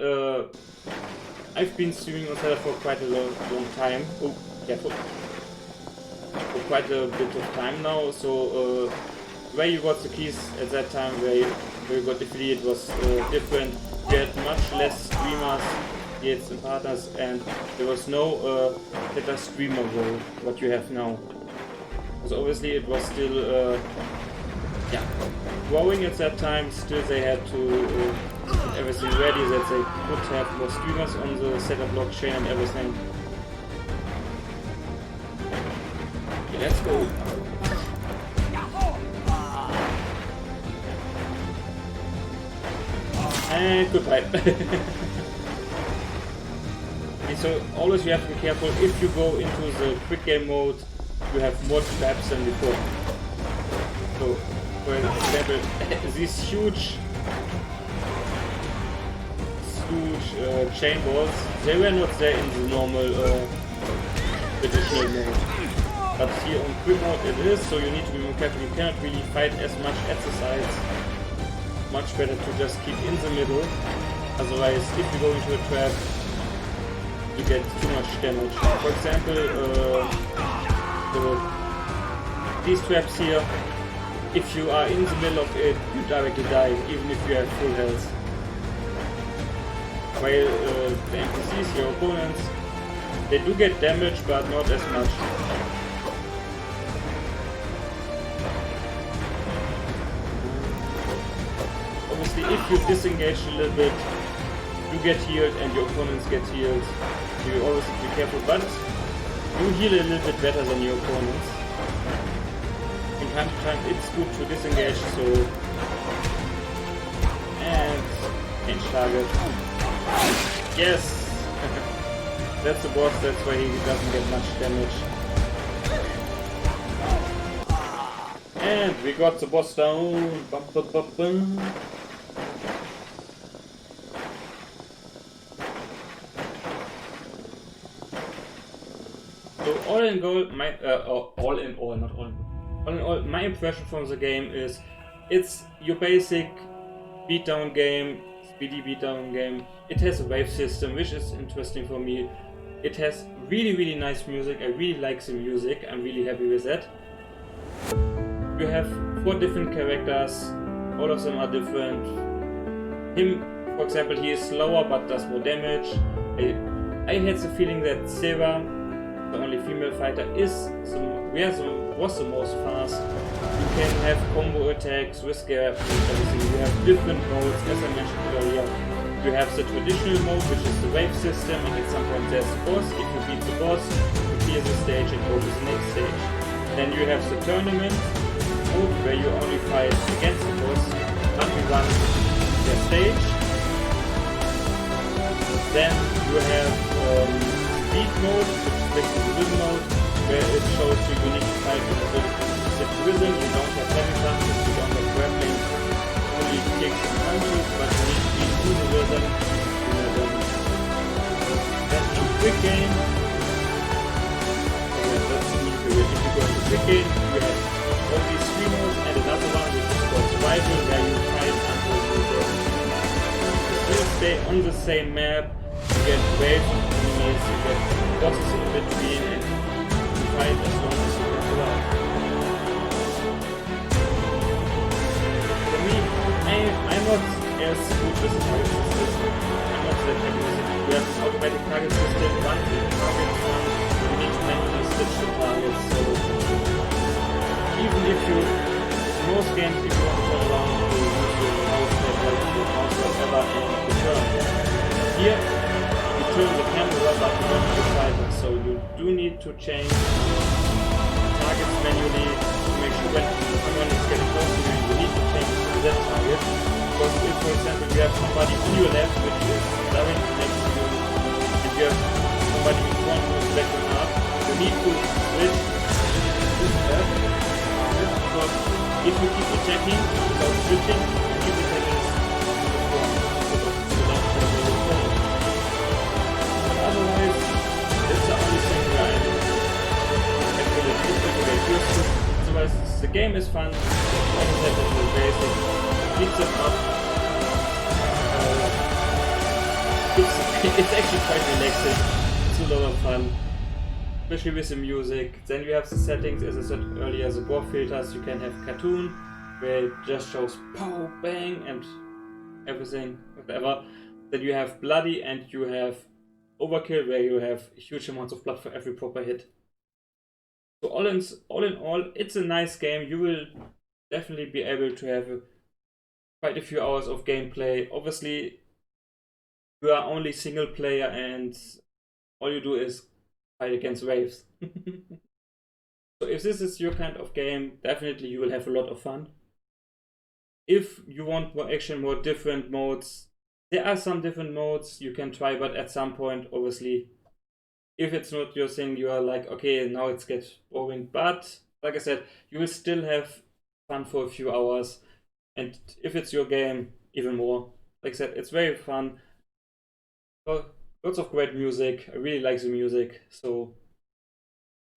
I've been streaming on Zelda for quite a long time. Oh, careful. For quite a bit of time now. So where you got the keys at that time, where you got affiliate was different. You had much less streamers, affiliates and partners, and there was no better streamer role what you have now. So obviously it was still growing at that time. Still they had to get everything ready that they could have more streamers on the setup blockchain and everything. Okay, let's go. And goodbye. Okay, so always you have to be careful. If you go into the quick game mode, you have more traps than before. So, for example, these huge chain balls, they were not there in the normal traditional mode. But here on quick mode it is, so you need to be more careful. You cannot really fight as much at the sides. Much better to just keep in the middle. Otherwise, if you go into a trap, you get too much damage. For example, these traps here, if you are in the middle of it, you directly die, even if you have full health. While the NPCs, your opponents, they do get damage, but not as much. Obviously, if you disengage a little bit, you get healed and your opponents get healed. So you always have to be careful, but you heal a little bit better than your opponents. From time to time it's good to disengage, so... And... change target. Yes! That's the boss, that's why he doesn't get much damage. And we got the boss down. Bum, bum, bum, bum. So all in all, my impression from the game is it's your basic beatdown game, speedy beatdown game. It has a wave system, which is interesting for me. It has really nice music. I really like the music. I'm really happy with that. You have 4 different characters. All of them are different. Him, for example, he is slower but does more damage. I had the feeling that Sarah, the only female fighter, was the most fast. You can have combo attacks with grab and everything. You have different modes, as I mentioned earlier. You have the traditional mode, which is the wave system, and at some point there's a boss. If you beat the boss, you clear the stage and go to the next stage. Then you have the tournament mode, where you only fight against the boss, but you run the stage. Then you have speed mode, which is the rhythm mode, where it shows you need to fight with the rhythm. You don't have heavy punches, you don't have grappling, only kicks and punches, but you need to be through the rhythm. Then in quick game, that's the new period. If you go into quick game, you have all these 3 modes and another one which is called survival, where you fight until you dead. You still stay on the same map. You get waves of enemies, you get bosses in between, and you fight as long as you can survive. For me, I'm not as good with the target system. I'm not that happy with it. We have this automatic target system, once you target one, you need to manually switch the targets, so even if you, in most games, if you want to turn around, you use your mouse pad, like your mouse whatever, and you turn. Here, turn the camera button on the fighter, so you do need to change targets manually to make sure when someone is getting close to you, you need to change to that target. Because if, for example, you have somebody on your left which is directly next to you, and you have The game is fun. Like I said, it's the basic. Beats it up. It's actually quite relaxing. It's a lot of fun, especially with the music. Then you have the settings, as I said earlier, the BOR filters. You can have cartoon, where it just shows pow, bang, and everything, whatever. Then you have bloody, and you have overkill, where you have huge amounts of blood for every proper hit. So all in all, it's a nice game. You will definitely be able to have quite a few hours of gameplay. Obviously, you are only single player and all you do is fight against waves. So if this is your kind of game, definitely you will have a lot of fun. If you want more action, more different modes, there are some different modes you can try, but at some point, obviously, if it's not your thing, you are like, okay, now it gets boring. But like I said, you will still have fun for a few hours. And if it's your game, even more. Like I said, it's very fun. Lots of great music. I really like the music. So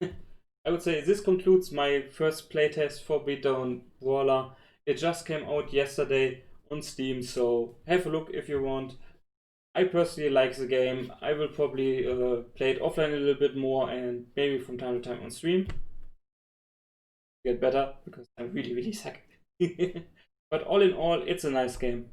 I would say this concludes my first playtest for Beatdown Brawler. It just came out yesterday on Steam, so have a look if you want. I personally like the game. I will probably play it offline a little bit more and maybe from time to time on stream. Get better because I really suck. But all in all, it's a nice game.